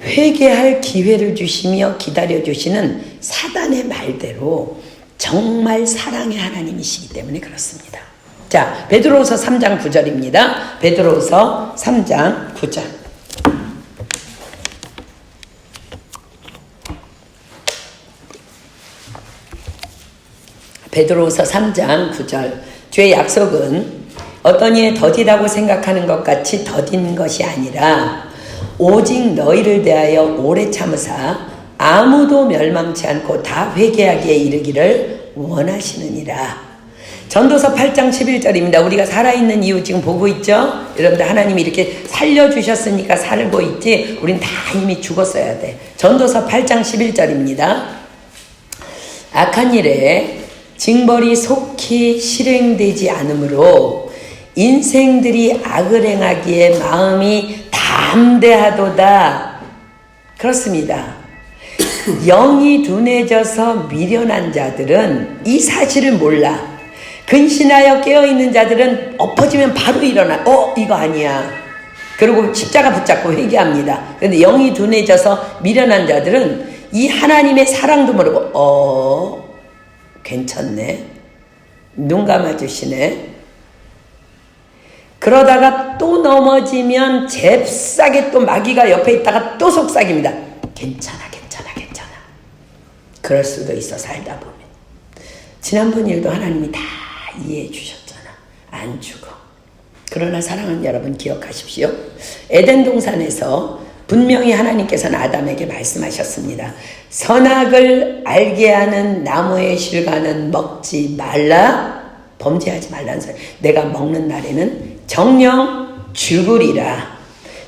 회개할 기회를 주시며 기다려주시는 사단의 말대로 정말 사랑의 하나님이시기 때문에 그렇습니다. 자, 베드로후서 3장 9절입니다. 베드로후서 3장 9절. 베드로후서 3장 9절. 주의 약속은 어떤 이의 더디다고 생각하는 것 같이 더딘 것이 아니라 오직 너희를 대하여 오래 참으사 아무도 멸망치 않고 다 회개하기에 이르기를 원하시느니라. 전도서 8장 11절입니다. 우리가 살아있는 이유 지금 보고 있죠? 여러분들 하나님이 이렇게 살려주셨으니까 살고 있지 우린 다 이미 죽었어야 돼. 전도서 8장 11절입니다. 악한 일에 징벌이 속히 실행되지 않으므로 인생들이 악을 행하기에 마음이 담대하도다. 그렇습니다. 영이 둔해져서 미련한 자들은 이 사실을 몰라. 근신하여 깨어있는 자들은 엎어지면 바로 일어나. 이거 아니야. 그리고 십자가 붙잡고 회개합니다. 그런데 영이 둔해져서 미련한 자들은 이 하나님의 사랑도 모르고 괜찮네. 눈 감아주시네. 그러다가 또 넘어지면 잽싸게 또 마귀가 옆에 있다가 또 속삭입니다. 괜찮아. 그럴 수도 있어, 살다 보면. 지난번 일도 하나님이 다 이해해 주셨잖아. 안 죽어. 그러나 사랑하는 여러분 기억하십시오. 에덴 동산에서 분명히 하나님께서는 아담에게 말씀하셨습니다. 선악을 알게 하는 나무의 실과는 먹지 말라. 범죄하지 말라는 소리. 내가 먹는 날에는 정령 죽으리라.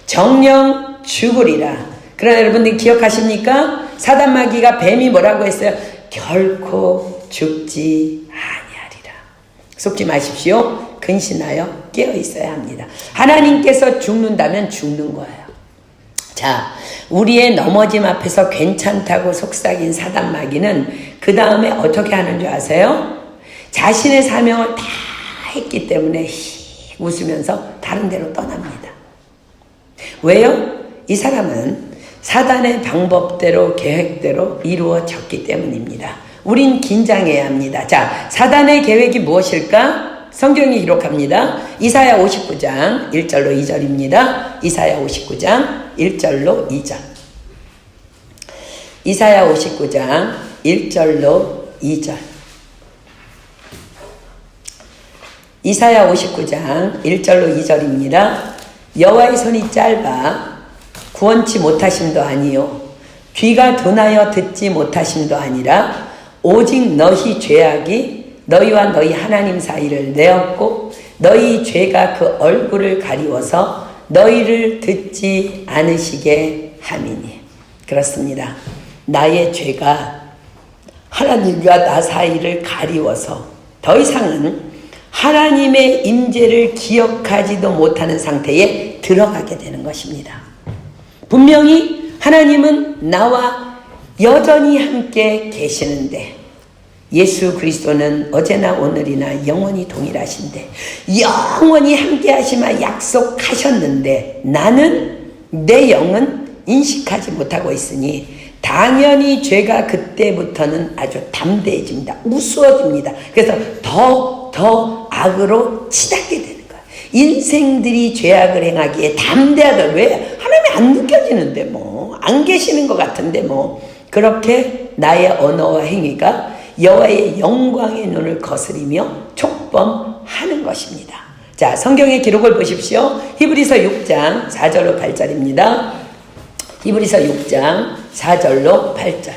정령 죽으리라. 그러나 여러분들 기억하십니까? 사단마귀가 뱀이 뭐라고 했어요? 결코 죽지 아니하리라. 속지 마십시오. 근신하여 깨어 있어야 합니다. 하나님께서 죽는다면 죽는 거예요. 자, 우리의 넘어짐 앞에서 괜찮다고 속삭인 사단마귀는 그 다음에 어떻게 하는 줄 아세요? 자신의 사명을 다 했기 때문에 웃으면서 다른 데로 떠납니다. 왜요? 이 사람은 사단의 방법대로 계획대로 이루어졌기 때문입니다. 우린 긴장해야 합니다. 자, 사단의 계획이 무엇일까? 성경이 기록합니다. 이사야 59장 1절로 2절입니다. 이사야 59장 1절로 2절. 이사야 59장 1절로 2절. 이사야 59장 1절로 2절입니다. 여호와의 손이 짧아 구원치 못하심도 아니요 귀가 둔하여 듣지 못하심도 아니라 오직 너희 죄악이 너희와 너희 하나님 사이를 내었고 너희 죄가 그 얼굴을 가리워서 너희를 듣지 않으시게 함이니. 그렇습니다. 나의 죄가 하나님과 나 사이를 가리워서 더 이상은 하나님의 임재를 기억하지도 못하는 상태에 들어가게 되는 것입니다. 분명히 하나님은 나와 여전히 함께 계시는데 예수 그리스도는 어제나 오늘이나 영원히 동일하신데 영원히 함께 하시마 약속하셨는데 나는 내 영은 인식하지 못하고 있으니 당연히 죄가 그때부터는 아주 담대해집니다. 우스워집니다. 그래서 더 악으로 치닫게 되는 거예요. 인생들이 죄악을 행하기에 담대하다. 왜? 하나님이 안 느껴지는데 뭐, 안 계시는 것 같은데 뭐. 그렇게 나의 언어와 행위가 여호와의 영광의 눈을 거스리며 촉범하는 것입니다. 자, 성경의 기록을 보십시오. 히브리서 6장 4절로 8절입니다. 히브리서 6장 4절로 8절.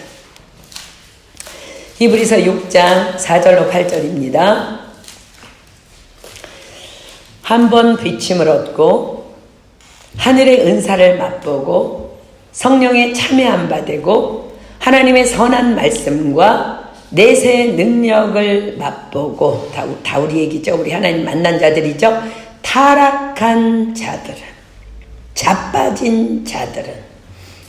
히브리서 6장 4절로 8절입니다. 한 번 비침을 얻고 하늘의 은사를 맛보고 성령에 참여한 바 되고 하나님의 선한 말씀과 내세의 능력을 맛보고 다 우리 얘기죠. 우리 하나님 만난 자들이죠. 타락한 자들은, 자빠진 자들은,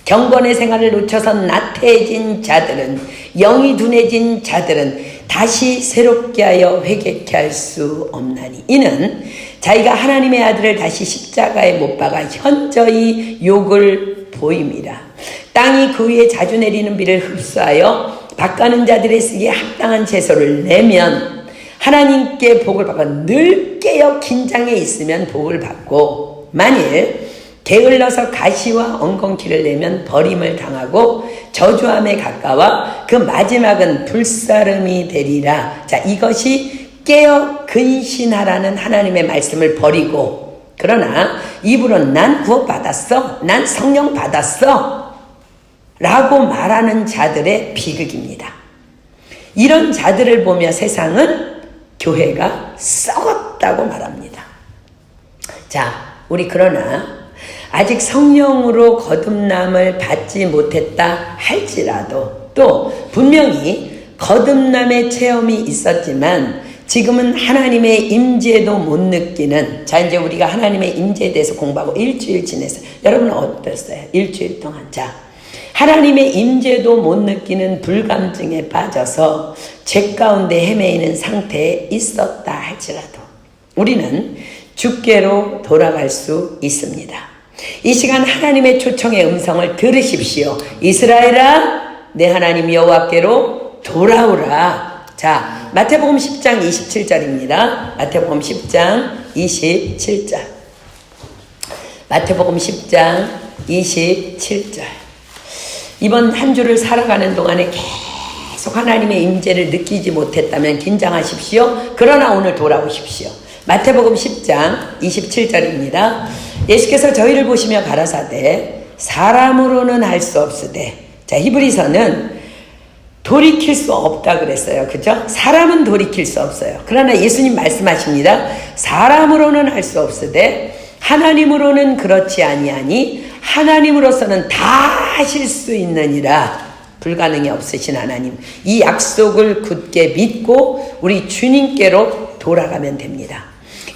경건의 생활을 놓쳐서 나태해진 자들은, 영이 둔해진 자들은 다시 새롭게 하여 회개케 할 수 없나니 이는 자기가 하나님의 아들을 다시 십자가에 못 박아 현저히 욕을 보임이라. 땅이 그 위에 자주 내리는 비를 흡수하여 밭가는 자들의 쓰기에 합당한 채소를 내면 하나님께 복을 받고 늘 깨어 긴장해 있으면 복을 받고 만일 게을러서 가시와 엉겅퀴를 내면 버림을 당하고 저주함에 가까워 그 마지막은 불사름이 되리라. 자, 이것이 깨어 근신하라는 하나님의 말씀을 버리고 그러나 입으로 난 구원받았어, 난 성령 받았어 라고 말하는 자들의 비극입니다. 이런 자들을 보며 세상은 교회가 썩었다고 말합니다. 자, 우리 그러나 아직 성령으로 거듭남을 받지 못했다 할지라도 또 분명히 거듭남의 체험이 있었지만 지금은 하나님의 임재도 못 느끼는, 자 이제 우리가 하나님의 임재에 대해서 공부하고 일주일 지냈어요. 여러분은 어땠어요? 일주일 동안. 자, 하나님의 임재도 못 느끼는 불감증에 빠져서 죄 가운데 헤매이는 상태에 있었다 할지라도 우리는 주께로 돌아갈 수 있습니다. 이 시간 하나님의 초청의 음성을 들으십시오. 이스라엘아, 내 하나님 여호와께로 돌아오라. 자, 마태복음 10장 27절입니다. 마태복음 10장 27절. 마태복음 10장 27절. 이번 한 주를 살아가는 동안에 계속 하나님의 임재를 느끼지 못했다면 긴장하십시오. 그러나 오늘 돌아오십시오. 마태복음 10장 27절입니다. 예수께서 저희를 보시며 가라사대 사람으로는 할 수 없으되, 자 히브리서는 돌이킬 수 없다 그랬어요. 그죠? 사람은 돌이킬 수 없어요. 그러나 예수님 말씀하십니다. 사람으로는 할 수 없으되 하나님으로는 그렇지 아니하니 하나님으로서는 다 하실 수 있느니라. 불가능이 없으신 하나님, 이 약속을 굳게 믿고 우리 주님께로 돌아가면 됩니다.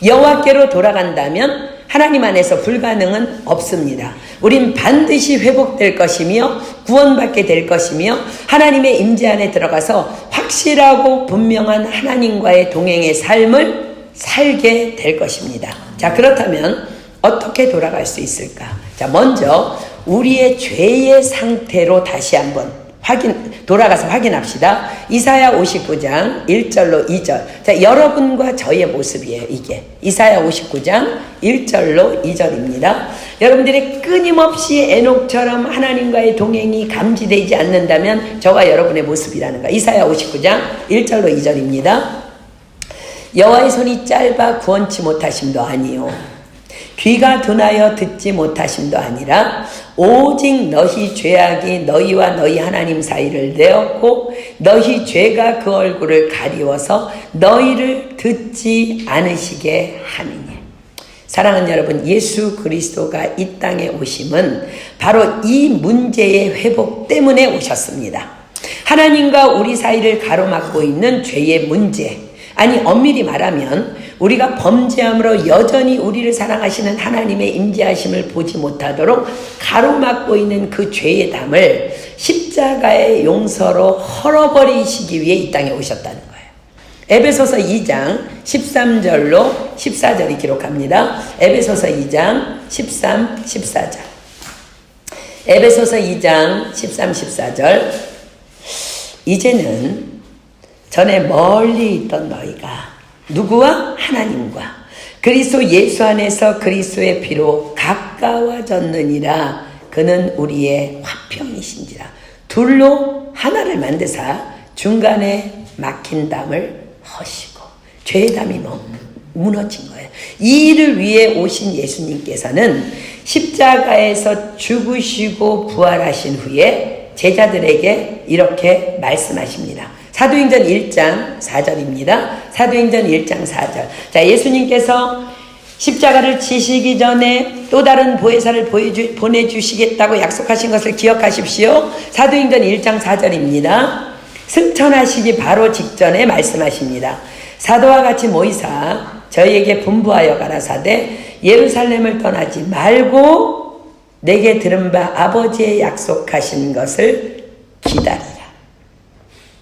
여호와께로 돌아간다면 하나님 안에서 불가능은 없습니다. 우린 반드시 회복될 것이며 구원받게 될 것이며 하나님의 임재 안에 들어가서 확실하고 분명한 하나님과의 동행의 삶을 살게 될 것입니다. 자, 그렇다면 어떻게 돌아갈 수 있을까? 자, 먼저 우리의 죄의 상태로 다시 한번 돌아가서 확인합시다. 이사야 59장 1절로 2절. 자, 여러분과 저의 모습이에요, 이게. 이사야 59장 1절로 2절입니다. 여러분들이 끊임없이 에녹처럼 하나님과의 동행이 감지되지 않는다면 저와 여러분의 모습이라는 거예요. 이사야 59장 1절로 2절입니다. 여호와의 손이 짧아 구원치 못하심도 아니요 귀가 둔하여 듣지 못하심도 아니라 오직 너희 죄악이 너희와 너희 하나님 사이를 내었고 너희 죄가 그 얼굴을 가리워서 너희를 듣지 않으시게 하느니. 사랑하는 여러분, 예수 그리스도가 이 땅에 오심은 바로 이 문제의 회복 때문에 오셨습니다. 하나님과 우리 사이를 가로막고 있는 죄의 문제, 아니 엄밀히 말하면 우리가 범죄함으로 여전히 우리를 사랑하시는 하나님의 임재하심을 보지 못하도록 가로막고 있는 그 죄의 담을 십자가의 용서로 헐어버리시기 위해 이 땅에 오셨다는 거예요. 에베소서 2장 13절로 14절이 기록합니다. 에베소서 2장 13, 14절. 에베소서 2장 13, 14절. 이제는 전에 멀리 있던 너희가 누구와? 하나님과 그리스도 예수 안에서 그리스도의 피로 가까워졌느니라. 그는 우리의 화평이신지라. 둘로 하나를 만드사 중간에 막힌 담을 허시고. 죄의 담이 무너진 거예요. 이 일을 위해 오신 예수님께서는 십자가에서 죽으시고 부활하신 후에 제자들에게 이렇게 말씀하십니다. 사도행전 1장 4절입니다. 사도행전 1장 4절. 자, 예수님께서 십자가를 지시기 전에 또 다른 보혜사를 보내주시겠다고 약속하신 것을 기억하십시오. 사도행전 1장 4절입니다. 승천하시기 바로 직전에 말씀하십니다. 사도와 같이 모이사 저희에게 분부하여 가라사대 예루살렘을 떠나지 말고 내게 들은 바 아버지의 약속하신 것을 기다리라.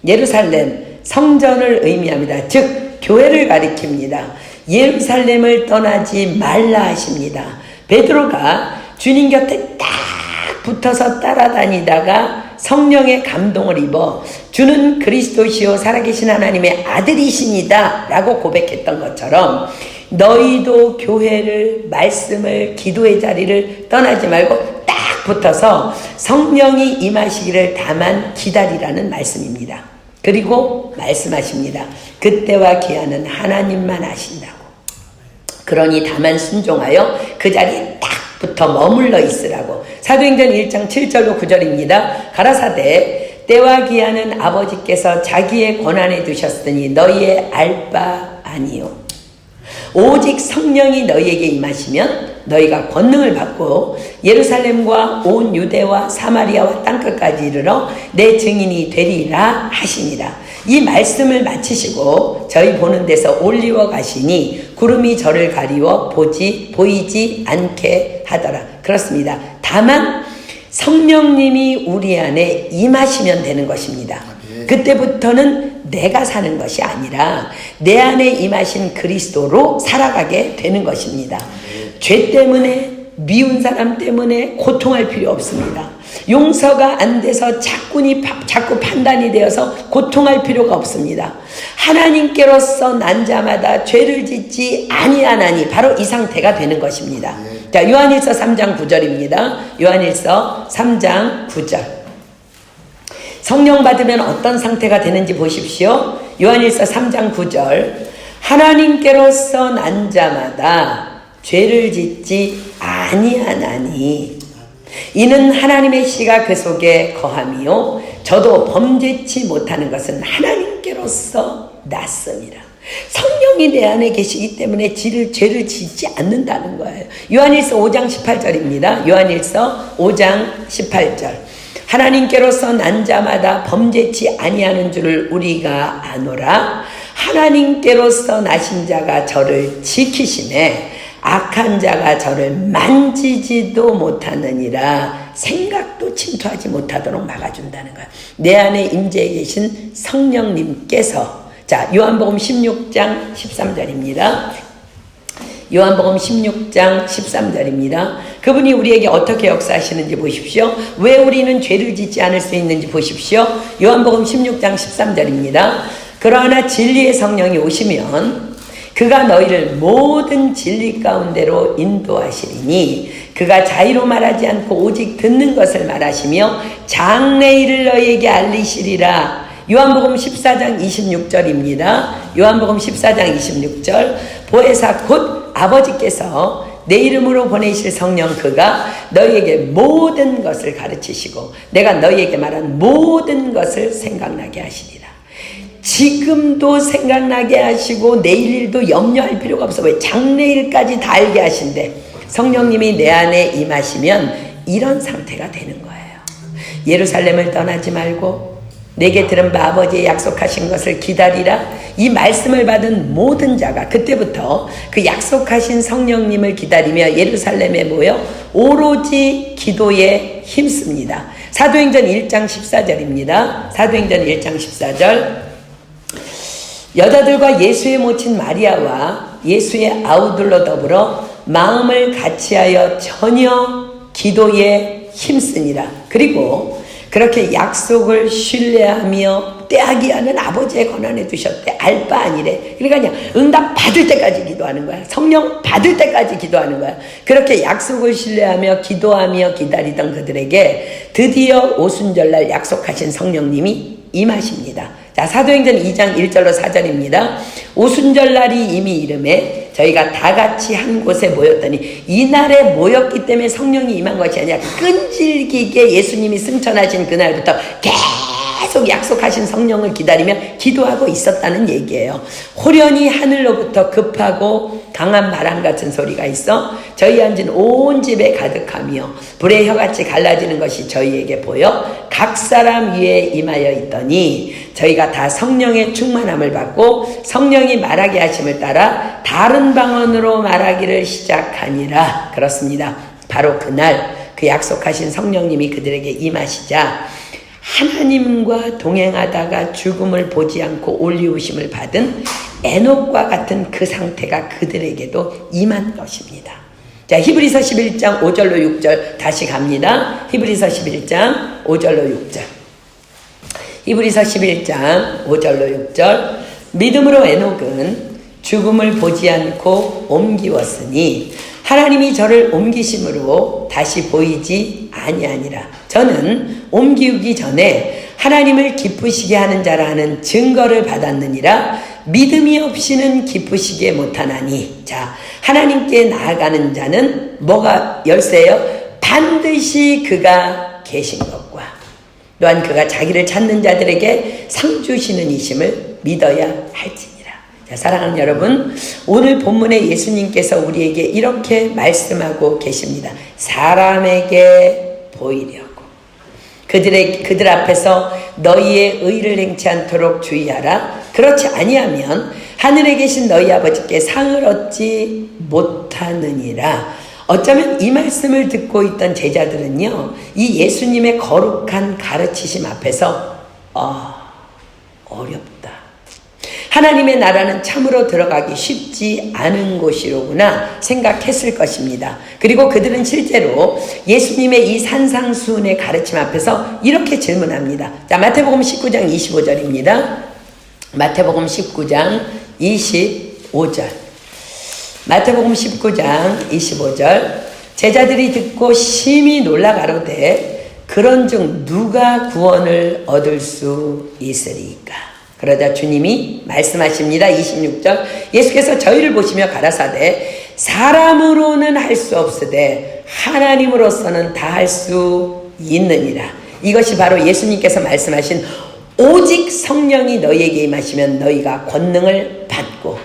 예루살렘 성전을 의미합니다. 즉 교회를 가리킵니다. 예루살렘을 떠나지 말라 하십니다. 베드로가 주님 곁에 딱 붙어서 따라다니다가 성령의 감동을 입어 주는 그리스도시요 살아계신 하나님의 아들이십니다 라고 고백했던 것처럼 너희도 교회를, 말씀을, 기도의 자리를 떠나지 말고 딱 붙어서 성령이 임하시기를 다만 기다리라는 말씀입니다. 그리고 말씀하십니다. 그때와 기한은 하나님만 아신다고. 그러니 다만 순종하여 그 자리에 딱 붙어 머물러 있으라고. 사도행전 1장 7절로 9절입니다. 가라사대 때와 기한은 아버지께서 자기의 권한에 두셨으니 너희의 알 바 아니요 오직 성령이 너희에게 임하시면 너희가 권능을 받고 예루살렘과 온 유대와 사마리아와 땅끝까지 이르러 내 증인이 되리라 하시니라. 이 말씀을 마치시고 저희 보는 데서 올리워 가시니 구름이 저를 가리워 보이지 않게 하더라. 그렇습니다. 다만 성령님이 우리 안에 임하시면 되는 것입니다. 그때부터는 내가 사는 것이 아니라 내 안에 임하신 그리스도로 살아가게 되는 것입니다. 죄 때문에, 미운 사람 때문에 고통할 필요 없습니다. 용서가 안 돼서 자꾸 판단이 되어서 고통할 필요가 없습니다. 하나님께로서 난 자마다 죄를 짓지 아니하나니 바로 이 상태가 되는 것입니다. 자, 요한일서 3장 9절입니다. 요한일서 3장 9절. 성령 받으면 어떤 상태가 되는지 보십시오. 요한일서 3장 9절. 하나님께로서 난 자마다 죄를 짓지 아니하나니 이는 하나님의 씨가 그 속에 거함이요 저도 범죄치 못하는 것은 하나님께로서 났습니다. 성령이 내 안에 계시기 때문에 죄를 짓지 않는다는 거예요. 요한일서 5장 18절입니다. 요한일서 5장 18절. 하나님께로서 난 자마다 범죄치 아니하는 줄을 우리가 아노라. 하나님께로서 나신 자가 저를 지키시매 악한 자가 저를 만지지도 못하느니라. 생각도 침투하지 못하도록 막아준다는 거예요. 내 안에 임재해 계신 성령님께서. 자, 요한복음 16장 13절입니다. 요한복음 16장 13절입니다. 그분이 우리에게 어떻게 역사하시는지 보십시오. 왜 우리는 죄를 짓지 않을 수 있는지 보십시오. 요한복음 16장 13절입니다. 그러나 진리의 성령이 오시면 그가 너희를 모든 진리 가운데로 인도하시리니 그가 자의로 말하지 않고 오직 듣는 것을 말하시며 장래일을 너희에게 알리시리라. 요한복음 14장 26절입니다. 요한복음 14장 26절 보혜사 곧 아버지께서 내 이름으로 보내실 성령 그가 너희에게 모든 것을 가르치시고 내가 너희에게 말한 모든 것을 생각나게 하시리라. 지금도 생각나게 하시고 내일 일도 염려할 필요가 없어. 왜? 장래일까지 다 알게 하신대. 성령님이 내 안에 임하시면 이런 상태가 되는 거예요. 예루살렘을 떠나지 말고 내게 들은 바 아버지의 약속하신 것을 기다리라. 이 말씀을 받은 모든 자가 그때부터 그 약속하신 성령님을 기다리며 예루살렘에 모여 오로지 기도에 힘씁니다. 사도행전 1장 14절입니다. 사도행전 1장 14절 여자들과 예수의 모친 마리아와 예수의 아우들로 더불어 마음을 같이하여 전혀 기도에 힘쓰니라. 그리고 그렇게 약속을 신뢰하며 떼하기 하는 아버지의 권한에 두셨대. 알 바 아니래. 그러니까 그냥 응답 받을 때까지 기도하는 거야. 성령 받을 때까지 기도하는 거야. 그렇게 약속을 신뢰하며 기도하며 기다리던 그들에게 드디어 오순절날 약속하신 성령님이 임하십니다. 자, 사도행전 2장 1절로 4절입니다. 오순절날이 이미 이름에 저희가 다 같이 한 곳에 모였더니 이날에 모였기 때문에 성령이 임한 것이 아니라 끈질기게 예수님이 승천하신 그날부터 계속 약속하신 성령을 기다리며 기도하고 있었다는 얘기예요. 호련히 하늘로부터 급하고 강한 바람 같은 소리가 있어 저희 앉은 온 집에 가득하며 불의 혀같이 갈라지는 것이 저희에게 보여 각 사람 위에 임하여 있더니 저희가 다 성령의 충만함을 받고 성령이 말하게 하심을 따라 다른 방언으로 말하기를 시작하니라. 그렇습니다. 바로 그날 그 약속하신 성령님이 그들에게 임하시자 하나님과 동행하다가 죽음을 보지 않고 올리우심을 받은 에녹과 같은 그 상태가 그들에게도 임한 것입니다. 자, 히브리서 11장 5절로 6절 다시 갑니다. 히브리서 11장 5절로 6절. 히브리서 11장 5절로 6절. 믿음으로 에녹은 죽음을 보지 않고 옮기웠으니 하나님이 저를 옮기심으로 다시 보이지 아니하니라. 저는 옮기우기 전에 하나님을 기쁘시게 하는 자라는 증거를 받았느니라. 믿음이 없이는 기쁘시게 못하나니. 자, 하나님께 나아가는 자는 뭐가 열쇠요? 반드시 그가 계신 것과 또한 그가 자기를 찾는 자들에게 상 주시는 이심을 믿어야 할지니라. 자, 사랑하는 여러분, 오늘 본문에 예수님께서 우리에게 이렇게 말씀하고 계십니다. 사람에게 보이려고 그들 앞에서 너희의 의를 행치 않도록 주의하라. 그렇지 아니하면 하늘에 계신 너희 아버지께 상을 얻지 못하느니라. 어쩌면 이 말씀을 듣고 있던 제자들은요, 이 예수님의 거룩한 가르치심 앞에서 어렵다. 하나님의 나라는 참으로 들어가기 쉽지 않은 곳이로구나 생각했을 것입니다. 그리고 그들은 실제로 예수님의 이 산상수훈의 가르침 앞에서 이렇게 질문합니다. 자, 마태복음 19장 25절입니다. 마태복음 19장 25절. 마태복음 19장 25절. 제자들이 듣고 심히 놀라 가로되 그런즉 누가 구원을 얻을 수 있으리까? 그러자 주님이 말씀하십니다. 26절. 예수께서 저희를 보시며 가라사대 사람으로는 할 수 없으되 하나님으로서는 다 할 수 있느니라. 이것이 바로 예수님께서 말씀하신 오직 성령이 너희에게 임하시면 너희가 권능을 받고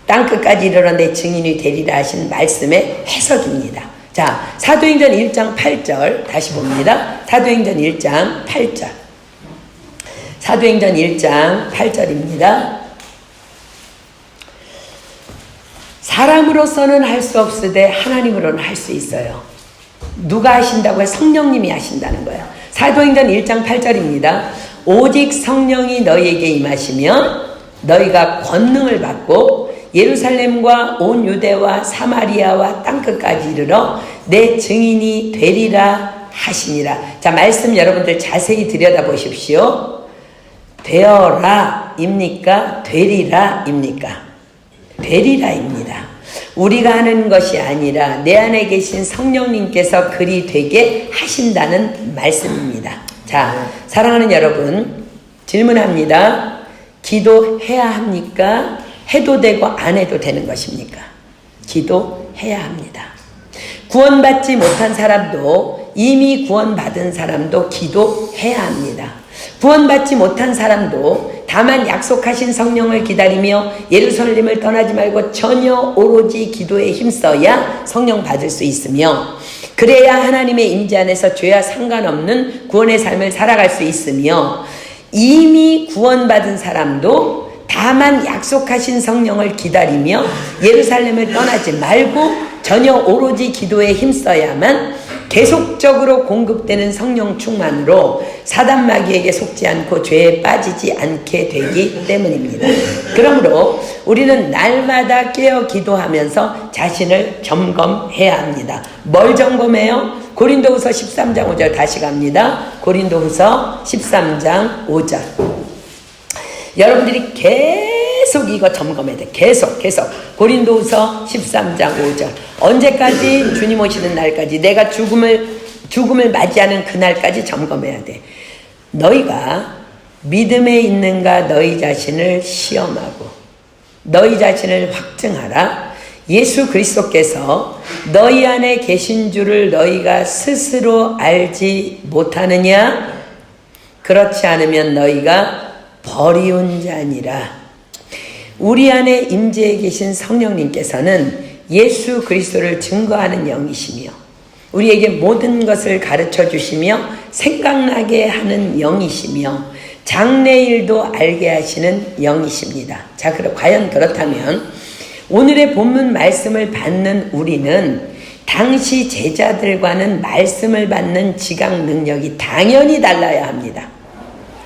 땅끝까지 이르러 내 증인이 되리라 하신 말씀의 해석입니다. 자, 사도행전 1장 8절 다시 봅니다. 사도행전 1장 8절. 사도행전 1장 8절입니다. 사람으로서는 할 수 없으되 하나님으로는 할 수 있어요. 누가 하신다고 해? 성령님이 하신다는 거예요. 사도행전 1장 8절입니다. 오직 성령이 너희에게 임하시면 너희가 권능을 받고 예루살렘과 온 유대와 사마리아와 땅끝까지 이르러 내 증인이 되리라 하시니라. 자, 말씀 여러분들 자세히 들여다보십시오. 되어라 입니까? 되리라 입니까? 되리라입니다. 우리가 하는 것이 아니라 내 안에 계신 성령님께서 그리 되게 하신다는 말씀입니다. 자, 사랑하는 여러분, 질문합니다. 기도해야 합니까? 해도 되고 안 해도 되는 것입니까? 기도해야 합니다. 구원받지 못한 사람도, 이미 구원받은 사람도 기도해야 합니다. 구원받지 못한 사람도 다만 약속하신 성령을 기다리며 예루살렘을 떠나지 말고 전혀 오로지 기도에 힘써야 성령 받을 수 있으며, 그래야 하나님의 임재 안에서 죄와 상관없는 구원의 삶을 살아갈 수 있으며, 이미 구원받은 사람도 다만 약속하신 성령을 기다리며 예루살렘을 떠나지 말고 전혀 오로지 기도에 힘써야만 계속적으로 공급되는 성령 충만으로 사단 마귀에게 속지 않고 죄에 빠지지 않게 되기 때문입니다. 그러므로 우리는 날마다 깨어 기도하면서 자신을 점검해야 합니다. 뭘 점검해요? 고린도후서 13장 5절 다시 갑니다. 고린도후서 13장 5절. 여러분들이 계속 이거 점검해야 돼. 계속. 고린도후서 13장 5절. 언제까지? 주님 오시는 날까지. 내가 죽음을 맞이하는 그날까지 점검해야 돼. 너희가 믿음에 있는가 너희 자신을 시험하고 너희 자신을 확증하라. 예수 그리스도께서 너희 안에 계신 줄을 너희가 스스로 알지 못하느냐? 그렇지 않으면 너희가 버리운 자니라. 우리 안에 임재해 계신 성령님께서는 예수 그리스도를 증거하는 영이시며 우리에게 모든 것을 가르쳐 주시며 생각나게 하는 영이시며 장래일도 알게 하시는 영이십니다. 자, 과연 그렇다면 오늘의 본문 말씀을 받는 우리는 당시 제자들과는 말씀을 받는 지각 능력이 당연히 달라야 합니다.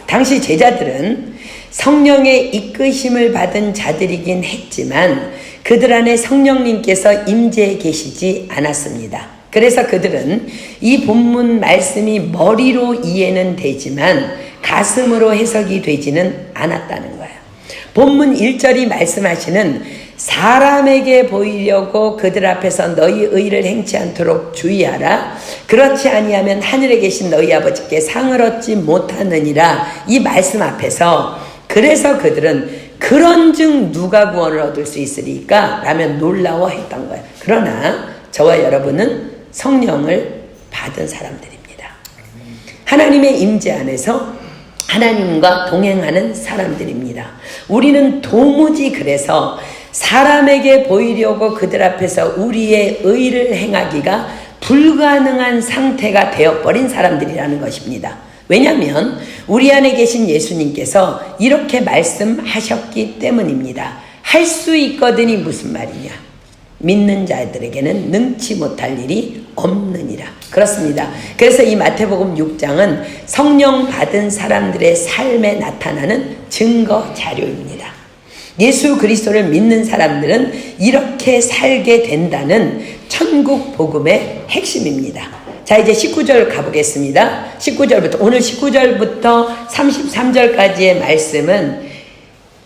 당시 제자들은 성령의 이끄심을 받은 자들이긴 했지만 그들 안에 성령님께서 임재해 계시지 않았습니다. 그래서 그들은 이 본문 말씀이 머리로 이해는 되지만 가슴으로 해석이 되지는 않았다는 거예요. 본문 1절이 말씀하시는 사람에게 보이려고 그들 앞에서 너희 의를 행치 않도록 주의하라. 그렇지 아니하면 하늘에 계신 너희 아버지께 상을 얻지 못하느니라. 이 말씀 앞에서 그래서 그들은 그런즉 누가 구원을 얻을 수 있으리까? 라면 놀라워했던 거예요. 그러나 저와 여러분은 성령을 받은 사람들입니다. 하나님의 임재 안에서 하나님과 동행하는 사람들입니다. 우리는 도무지 그래서 사람에게 보이려고 그들 앞에서 우리의 의를 행하기가 불가능한 상태가 되어버린 사람들이라는 것입니다. 왜냐하면 우리 안에 계신 예수님께서 이렇게 말씀하셨기 때문입니다. 할 수 있거든이 무슨 말이냐? 믿는 자들에게는 능치 못할 일이 없느니라. 그렇습니다. 그래서 이 마태복음 6장은 성령 받은 사람들의 삶에 나타나는 증거 자료입니다. 예수 그리스도를 믿는 사람들은 이렇게 살게 된다는 천국 복음의 핵심입니다. 자, 이제 19절 가보겠습니다. 19절부터, 오늘 19절부터 33절까지의 말씀은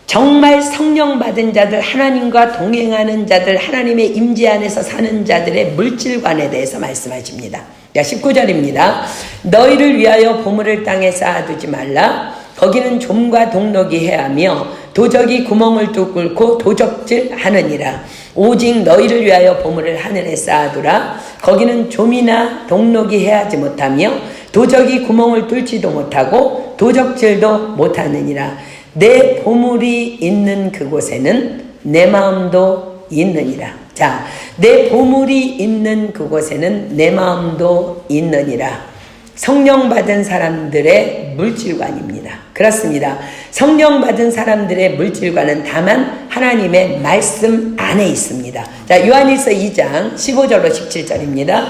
정말 성령 받은 자들, 하나님과 동행하는 자들, 하나님의 임재 안에서 사는 자들의 물질관에 대해서 말씀하십니다. 자, 19절입니다. 너희를 위하여 보물을 땅에 쌓아두지 말라. 거기는 좀과 동록이 해하며 도적이 구멍을 뚫고 도적질 하느니라. 오직 너희를 위하여 보물을 하늘에 쌓아두라. 거기는 좀이나 동록이 해하지 못하며 도적이 구멍을 뚫지도 못하고 도적질도 못하느니라. 내 보물이 있는 그곳에는 내 마음도 있느니라. 자, 내 보물이 있는 그곳에는 내 마음도 있느니라. 성령 받은 사람들의 물질관입니다. 그렇습니다. 성령 받은 사람들의 물질관은 다만 하나님의 말씀 안에 있습니다. 자, 요한일서 2장 15절로 17절입니다.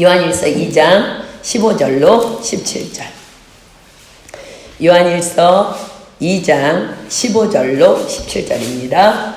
요한일서 2장 15절로 17절. 요한일서 2장 15절로 17절입니다.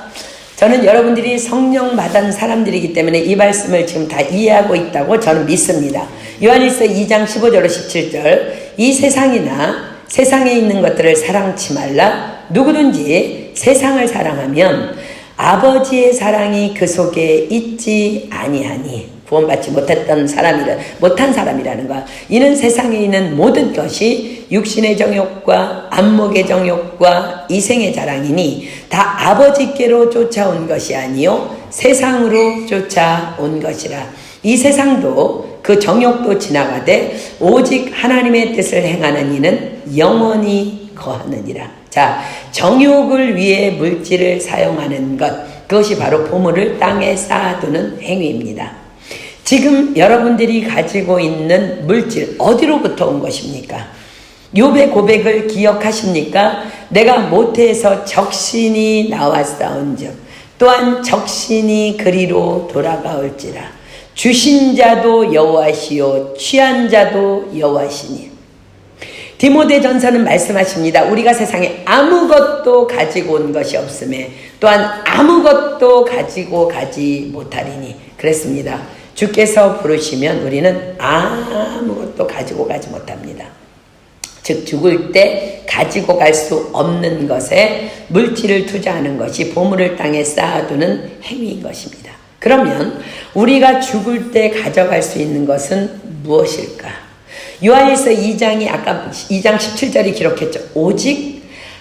저는 여러분들이 성령 받은 사람들이기 때문에 이 말씀을 지금 다 이해하고 있다고 저는 믿습니다. 요한일서 2장 15절로 17절 이 세상이나 세상에 있는 것들을 사랑치 말라. 누구든지 세상을 사랑하면 아버지의 사랑이 그 속에 있지 아니하니. 구원받지 못한 사람이라는 것. 이는 세상에 있는 모든 것이 육신의 정욕과 안목의 정욕과 이생의 자랑이니 다 아버지께로 쫓아온 것이 아니요 세상으로 쫓아온 것이라. 이 세상도 그 정욕도 지나가되 오직 하나님의 뜻을 행하는 이는 영원히 거하느니라. 자, 정욕을 위해 물질을 사용하는 것, 그것이 바로 보물을 땅에 쌓아두는 행위입니다. 지금 여러분들이 가지고 있는 물질 어디로부터 온 것입니까? 욥의 고백을 기억하십니까? 내가 모태에서 적신이 나왔사온즉 또한 적신이 그리로 돌아가올지라. 주신 자도 여호와시요 취한 자도 여호와시니. 디모데전서는 말씀하십니다. 우리가 세상에 아무것도 가지고 온 것이 없음에 또한 아무것도 가지고 가지 못하리니. 그랬습니다. 주께서 부르시면 우리는 아무것도 가지고 가지 못합니다. 즉 죽을 때 가지고 갈 수 없는 것에 물질을 투자하는 것이 보물을 땅에 쌓아두는 행위인 것입니다. 그러면 우리가 죽을 때 가져갈 수 있는 것은 무엇일까? 요한일서 2장이 아까 2장 17절이 기록했죠. 오직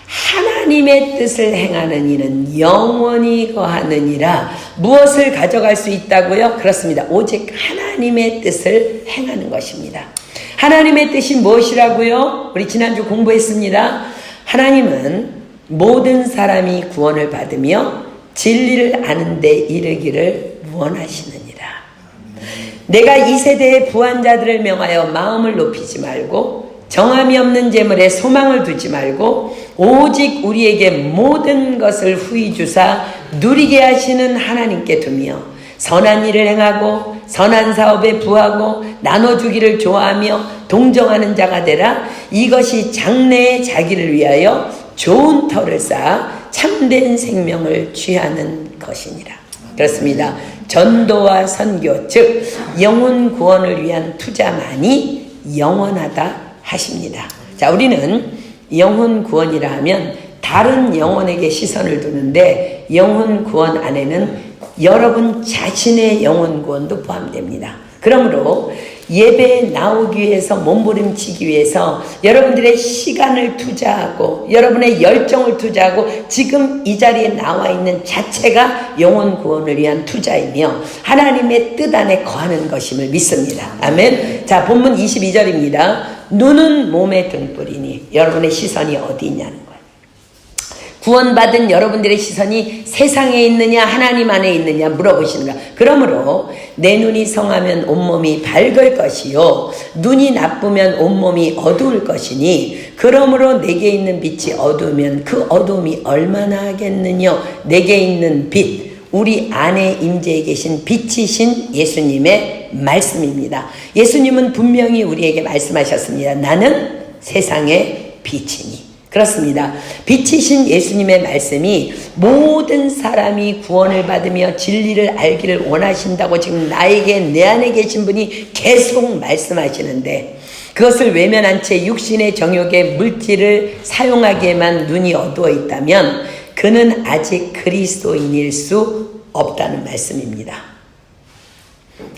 하나님의 뜻을 행하는 이는 영원히 거하느니라. 무엇을 가져갈 수 있다고요? 그렇습니다. 오직 하나님의 뜻을 행하는 것입니다. 하나님의 뜻이 무엇이라고요? 우리 지난주 공부했습니다. 하나님은 모든 사람이 구원을 받으며 진리를 아는 데 이르기를 원하시느니라. 내가 이 세대의 부한자들을 명하여 마음을 높이지 말고 정함이 없는 재물에 소망을 두지 말고 오직 우리에게 모든 것을 후히 주사 누리게 하시는 하나님께 두며 선한 일을 행하고 선한 사업에 부하고 나눠주기를 좋아하며 동정하는 자가 되라. 이것이 장래의 자기를 위하여 좋은 터를 쌓아 참된 생명을 취하는 것이니라. 그렇습니다. 전도와 선교, 즉 영혼 구원을 위한 투자만이 영원하다 하십니다. 자, 우리는 영혼 구원이라 하면 다른 영혼에게 시선을 두는데 영혼 구원 안에는 여러분 자신의 영혼 구원도 포함됩니다. 그러므로 예배에 나오기 위해서 몸부림치기 위해서 여러분들의 시간을 투자하고 여러분의 열정을 투자하고 지금 이 자리에 나와 있는 자체가 영혼 구원을 위한 투자이며 하나님의 뜻 안에 거하는 것임을 믿습니다. 아멘. 자, 본문 22절입니다. 눈은 몸의 등불이니. 여러분의 시선이 어디 있냐는 거예요. 구원받은 여러분들의 시선이 세상에 있느냐 하나님 안에 있느냐 물어보시는 거야. 그러므로 내 눈이 성하면 온몸이 밝을 것이요 눈이 나쁘면 온몸이 어두울 것이니 그러므로 내게 있는 빛이 어두우면 그 어두움이 얼마나 하겠느냐. 내게 있는 빛, 우리 안에 임재해 계신 빛이신 예수님의 말씀입니다. 예수님은 분명히 우리에게 말씀하셨습니다. 나는 세상의 빛이니. 그렇습니다. 빛이신 예수님의 말씀이 모든 사람이 구원을 받으며 진리를 알기를 원하신다고 지금 나에게 내 안에 계신 분이 계속 말씀하시는데 그것을 외면한 채 육신의 정욕에 물질을 사용하기에만 눈이 어두워 있다면 그는 아직 그리스도인일 수 없다는 말씀입니다.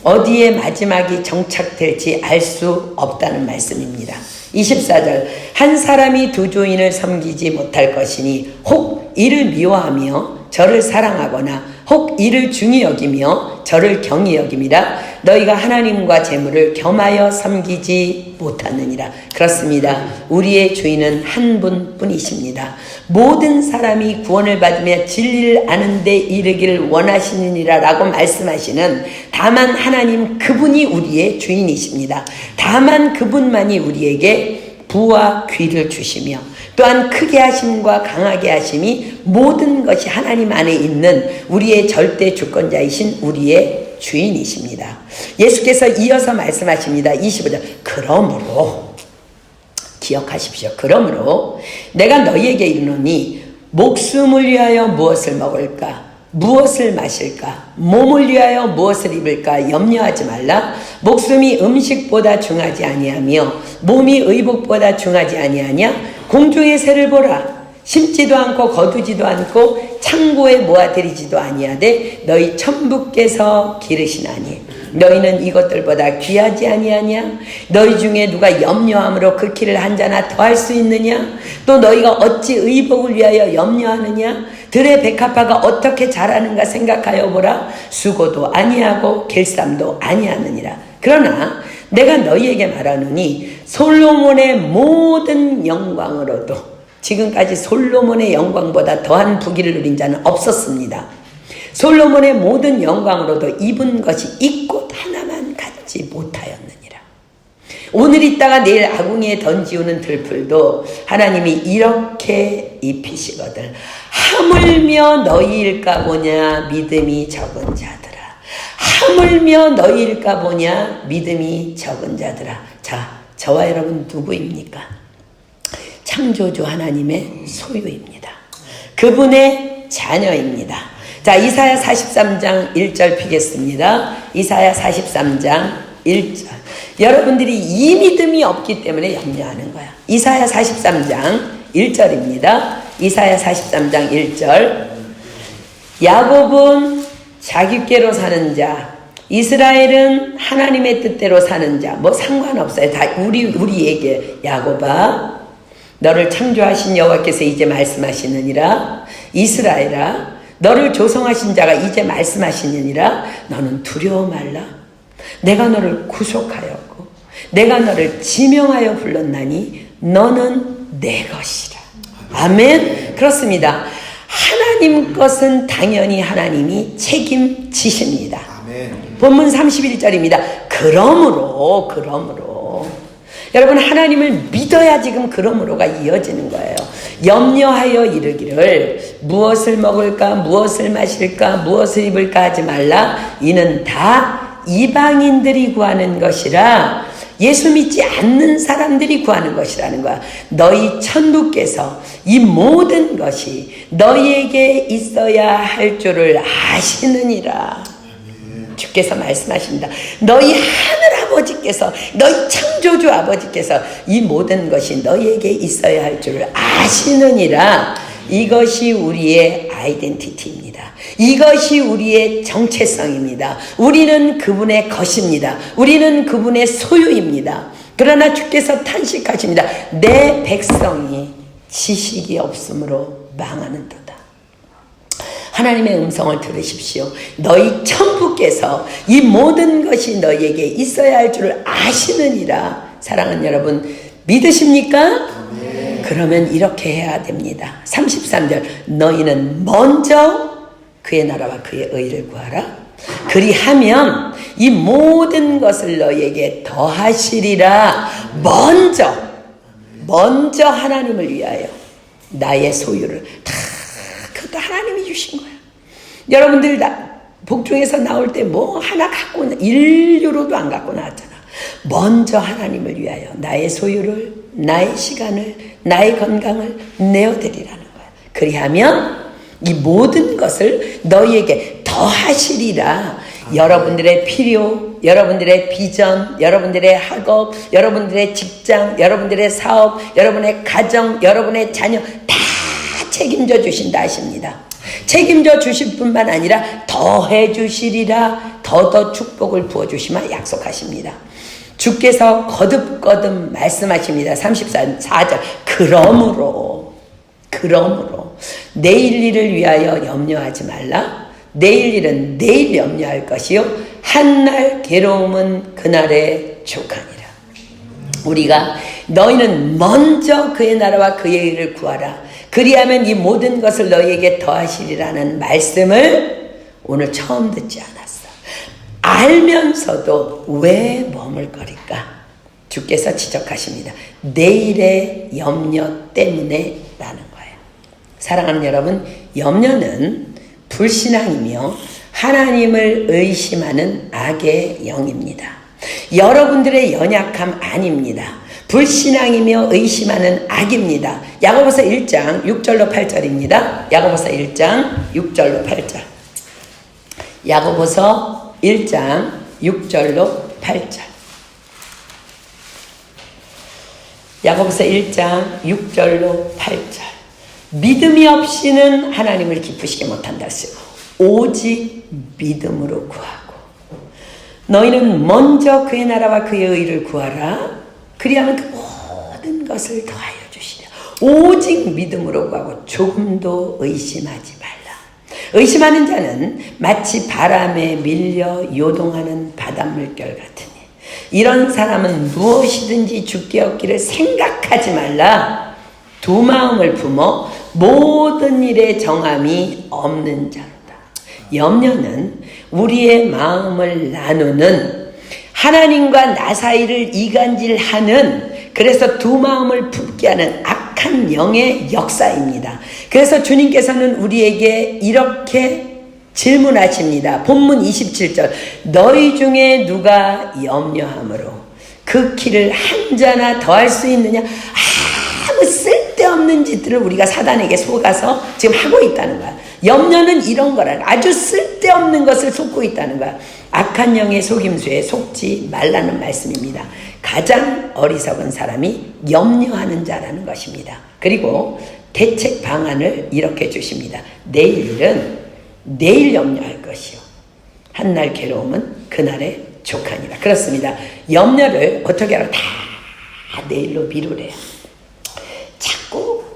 어디에 마지막이 정착될지 알 수 없다는 말씀입니다. 24절 한 사람이 두 주인을 섬기지 못할 것이니 혹 이를 미워하며 저를 사랑하거나 혹 이를 중히 여기며 저를 경히 여김이라. 너희가 하나님과 재물을 겸하여 섬기지 못하느니라. 그렇습니다. 우리의 주인은 한 분뿐이십니다. 모든 사람이 구원을 받으며 진리를 아는 데 이르기를 원하시느니라 라고 말씀하시는 다만 하나님 그분이 우리의 주인이십니다. 다만 그분만이 우리에게 부와 귀를 주시며 또한 크게 하심과 강하게 하심이 모든 것이 하나님 안에 있는 우리의 절대 주권자이신 우리의 주인이십니다. 예수께서 이어서 말씀하십니다. 25절 그러므로 기억하십시오. 그러므로 내가 너희에게 이르노니 목숨을 위하여 무엇을 먹을까 무엇을 마실까? 몸을 위하여 무엇을 입을까? 염려하지 말라. 목숨이 음식보다 중하지 아니하며 몸이 의복보다 중하지 아니하냐? 공중의 새를 보라. 심지도 않고 거두지도 않고 창고에 모아들이지도 아니하되 너희 천부께서 기르시나니 너희는 이것들보다 귀하지 아니하냐? 너희 중에 누가 염려함으로 그 키를 한 자나 더할 수 있느냐? 또 너희가 어찌 의복을 위하여 염려하느냐? 들의 백합화가 어떻게 자라는가 생각하여 보라. 수고도 아니하고 결삼도 아니하느니라. 그러나 내가 너희에게 말하노니 솔로몬의 모든 영광으로도 지금까지 솔로몬의 영광보다 더한 부귀를 누린 자는 없었습니다. 솔로몬의 모든 영광으로도 입은 것이 이 꽃 하나만 갖지 못하였느니라. 오늘 있다가 내일 아궁이에 던지우는 들풀도 하나님이 이렇게 입히시거든. 하물며 너희일까 보냐 믿음이 적은 자들아. 하물며 너희일까 보냐 믿음이 적은 자들아. 자, 저와 여러분 누구입니까? 창조주 하나님의 소유입니다. 그분의 자녀입니다. 자, 이사야 43장 1절 피겠습니다. 이사야 43장 1절. 여러분들이 이 믿음이 없기 때문에 염려하는 거야. 이사야 43장 1절입니다. 이사야 43장 1절. 야곱은 자기께로 사는 자, 이스라엘은 하나님의 뜻대로 사는 자. 뭐 상관없어요. 다 우리에게 야곱아, 너를 창조하신 여호와께서 이제 말씀하시느니라. 이스라엘아, 너를 조성하신 자가 이제 말씀하시느니라. 너는 두려워 말라. 내가 너를 구속하였고 내가 너를 지명하여 불렀나니 너는 내 것이라. 아멘. 그렇습니다. 하나님 것은 당연히 하나님이 책임지십니다. 아멘. 본문 31절입니다. 그러므로 여러분 하나님을 믿어야 지금 그러므로가 이어지는 거예요. 염려하여 이르기를 무엇을 먹을까 무엇을 마실까 무엇을 입을까 하지 말라. 이는 다 이방인들이 구하는 것이라. 예수 믿지 않는 사람들이 구하는 것이라는 거야. 너희 천부께서 이 모든 것이 너희에게 있어야 할 줄을 아시느니라. 주께서 말씀하십니다. 너희 하늘 아버지께서, 너희 창조주 아버지께서 이 모든 것이 너희에게 있어야 할 줄을 아시느니라. 이것이 우리의 아이덴티티입니다. 이것이 우리의 정체성입니다. 우리는 그분의 것입니다. 우리는 그분의 소유입니다. 그러나 주께서 탄식하십니다. 내 백성이 지식이 없으므로 망하는도다. 하나님의 음성을 들으십시오. 너희 천부께서 이 모든 것이 너희에게 있어야 할 줄을 아시느니라. 사랑하는 여러분, 믿으십니까? 네. 그러면 이렇게 해야 됩니다. 33절. 너희는 먼저 그의 나라와 그의 의를 구하라. 그리하면 이 모든 것을 너희에게 더하시리라. 먼저 하나님을 위하여 나의 소유를 다 그것도 하나님이 주신 거야. 여러분들 복중에서 나올 때 뭐 하나 갖고 1유로도 안 갖고 나왔잖아. 먼저 하나님을 위하여 나의 소유를, 나의 시간을, 나의 건강을 내어드리라는 거야. 그리하면 이 모든 것을 너희에게 더하시리라. 여러분들의 필요, 여러분들의 비전, 여러분들의 학업, 여러분들의 직장, 여러분들의 사업, 여러분의 가정, 여러분의 자녀 다 책임져 주신다 하십니다. 책임져 주실 뿐만 아니라 더해 주시리라. 더 축복을 부어주시마 약속하십니다. 주께서 거듭 말씀하십니다. 34절. 그러므로 내일 일을 위하여 염려하지 말라. 내일 일은 내일 염려할 것이요 한날 괴로움은 그날에 족하니라. 우리가 너희는 먼저 그의 나라와 그의 일을 구하라. 그리하면 이 모든 것을 너희에게 더하시리라는 말씀을 오늘 처음 듣지 않았어. 알면서도 왜 머물거릴까? 주께서 지적하십니다. 내일의 염려 때문에 라는 거예요. 사랑하는 여러분, 염려는 불신앙이며 하나님을 의심하는 악의 영입니다. 여러분들의 연약함 아닙니다. 불신앙이며 의심하는 악입니다. 야고보서 1장 6절로 8절입니다. 야고보서 1장 6절로 8절. 야고보서 1장 6절로 8절. 야고보서 1장 6절로 8절. 믿음이 없이는 하나님을 기쁘시게 못한다 했어요. 오직 믿음으로 구하고 너희는 먼저 그의 나라와 그의 의를 구하라. 그리하면 그 모든 것을 더하여 주시리라. 오직 믿음으로 구하고 조금도 의심하지 말라. 의심하는 자는 마치 바람에 밀려 요동하는 바닷물결 같으니 이런 사람은 무엇이든지 죽게 얻기를 생각하지 말라. 두 마음을 품어 모든 일에 정함이 없는 자로다. 염려는 우리의 마음을 나누는, 하나님과 나 사이를 이간질하는, 그래서 두 마음을 품게 하는 악한 영의 역사입니다. 그래서 주님께서는 우리에게 이렇게 질문하십니다. 본문 27절. 너희 중에 누가 염려함으로 그 키를 한 자나 더할 수 있느냐? 아무 쓸데없는 짓들을 우리가 사단에게 속아서 지금 하고 있다는 거야. 염려는 이런 거라. 아주 쓸데없는 것을 속고 있다는 거야. 악한 영의 속임수에 속지 말라는 말씀입니다. 가장 어리석은 사람이 염려하는 자라는 것입니다. 그리고 대책 방안을 이렇게 주십니다. 내일은 내일 염려할 것이요 한날 괴로움은 그날에 족하니라. 그렇습니다. 염려를 어떻게 하라? 다 내일로 미루래요.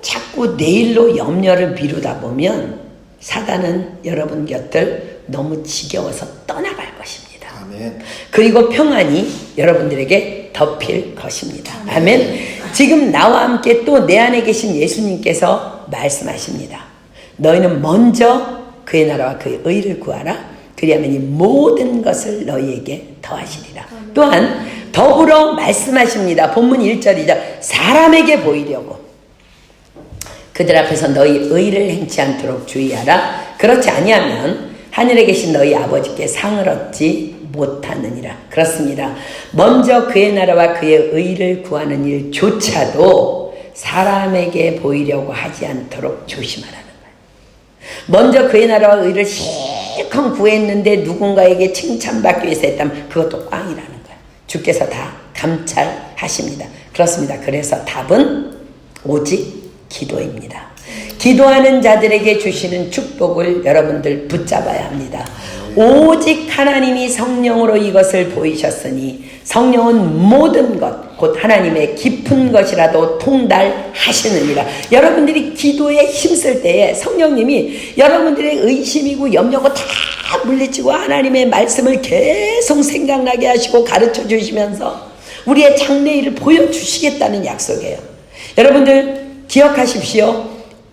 자꾸 내일로 염려를 미루다 보면 사단은 여러분 곁을 너무 지겨워서 떠나갈 것입니다. 아멘. 그리고 평안이 여러분들에게 덮일 것입니다. 아멘. 지금 나와 함께 또 내 안에 계신 예수님께서 말씀하십니다. 너희는 먼저 그의 나라와 그의 의를 구하라. 그리하면 이 모든 것을 너희에게 더하시리라. 또한 더불어 말씀하십니다. 본문 1절 2절. 사람에게 보이려고 그들 앞에서 너희 의를 행치 않도록 주의하라. 그렇지 아니하면 하늘에 계신 너희 아버지께 상을 얻지 못하느니라. 그렇습니다. 먼저 그의 나라와 그의 의를 구하는 일조차도 사람에게 보이려고 하지 않도록 조심하라는 거예요. 먼저 그의 나라와 의를 실컷 구했는데 누군가에게 칭찬받기 위해서 했다면 그것도 꽝이라는 거예요. 주께서 다 감찰하십니다. 그렇습니다. 그래서 답은 오직 기도입니다. 기도하는 자들에게 주시는 축복을 여러분들 붙잡아야 합니다. 오직 하나님이 성령으로 이것을 보이셨으니 성령은 모든 것, 곧 하나님의 깊은 것이라도 통달하시느니라. 여러분들이 기도에 힘쓸 때에 성령님이 여러분들의 의심이고 염려고 다 물리치고 하나님의 말씀을 계속 생각나게 하시고 가르쳐 주시면서 우리의 장래일을 보여주시겠다는 약속이에요. 여러분들 기억하십시오.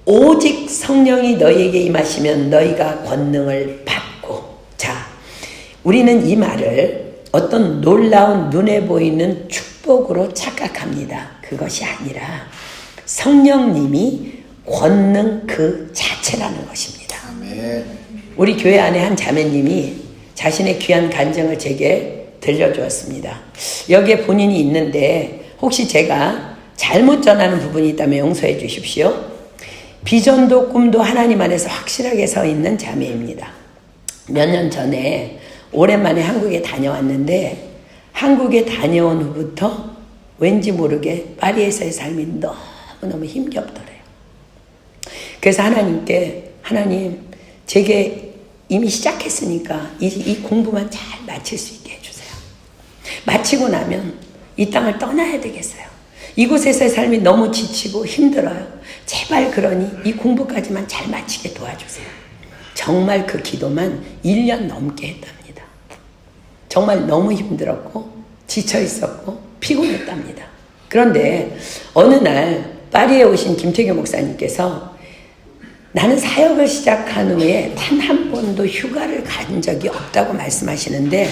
오직 성령이 너희에게 임하시면 너희가 권능을 받고. 자, 우리는 이 말을 어떤 놀라운 눈에 보이는 축복으로 착각합니다. 그것이 아니라 성령님이 권능 그 자체라는 것입니다. 아멘. 우리 교회 안에 한 자매님이 자신의 귀한 간증을 제게 들려주었습니다. 여기에 본인이 있는데 혹시 제가 잘못 전하는 부분이 있다면 용서해 주십시오. 비전도 꿈도 하나님 안에서 확실하게 서 있는 자매입니다. 몇 년 전에 오랜만에 한국에 다녀왔는데 한국에 다녀온 후부터 왠지 모르게 파리에서의 삶이 너무너무 힘겹더래요. 그래서 하나님께 하나님 제게 이미 시작했으니까 이 공부만 잘 마칠 수 있게 해주세요. 마치고 나면 이 땅을 떠나야 되겠어요. 이곳에서의 삶이 너무 지치고 힘들어요. 제발 그러니 이 공부까지만 잘 마치게 도와주세요. 정말 그 기도만 1년 넘게 했답니다. 정말 너무 힘들었고 지쳐 있었고 피곤했답니다. 그런데 어느 날 파리에 오신 김태교 목사님께서 나는 사역을 시작한 후에 단 한 번도 휴가를 간 적이 없다고 말씀하시는데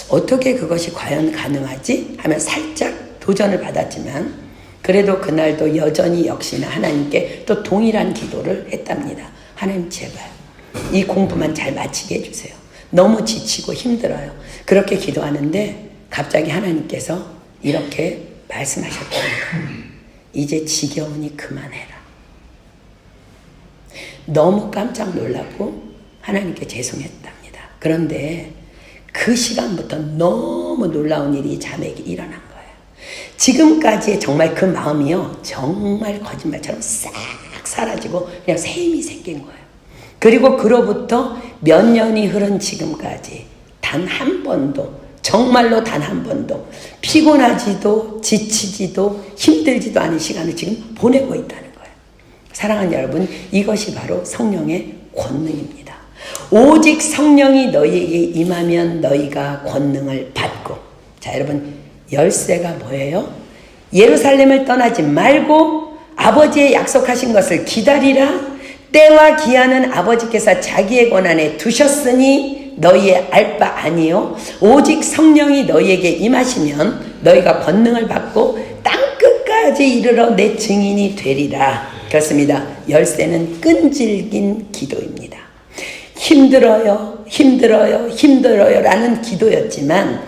어떻게 그것이 과연 가능하지? 하며 살짝 도전을 받았지만 그래도 그날도 여전히 역시나 하나님께 또 동일한 기도를 했답니다. 하나님 제발 이 공부만 잘 마치게 해주세요. 너무 지치고 힘들어요. 그렇게 기도하는데 갑자기 하나님께서 이렇게 말씀하셨답니다. 이제 지겨우니 그만해라. 너무 깜짝 놀랐고 하나님께 죄송했답니다. 그런데 그 시간부터 너무 놀라운 일이 자매에게 일어난 거예요. 지금까지 정말 그 마음이요, 정말 거짓말처럼 싹 사라지고 그냥 새 힘이 생긴 거예요. 그리고 그로부터 몇 년이 흐른 지금까지 단 한 번도, 정말로 단 한 번도 피곤하지도 지치지도 힘들지도 않은 시간을 지금 보내고 있다는 거예요. 사랑하는 여러분, 이것이 바로 성령의 권능입니다. 오직 성령이 너희에게 임하면 너희가 권능을 받고. 자, 여러분, 열쇠가 뭐예요? 예루살렘을 떠나지 말고 아버지의 약속하신 것을 기다리라. 때와 기한은 아버지께서 자기의 권한에 두셨으니 너희의 알 바 아니요 오직 성령이 너희에게 임하시면 너희가 권능을 받고 땅끝까지 이르러 내 증인이 되리라. 그렇습니다. 열쇠는 끈질긴 기도입니다. 힘들어요 라는 기도였지만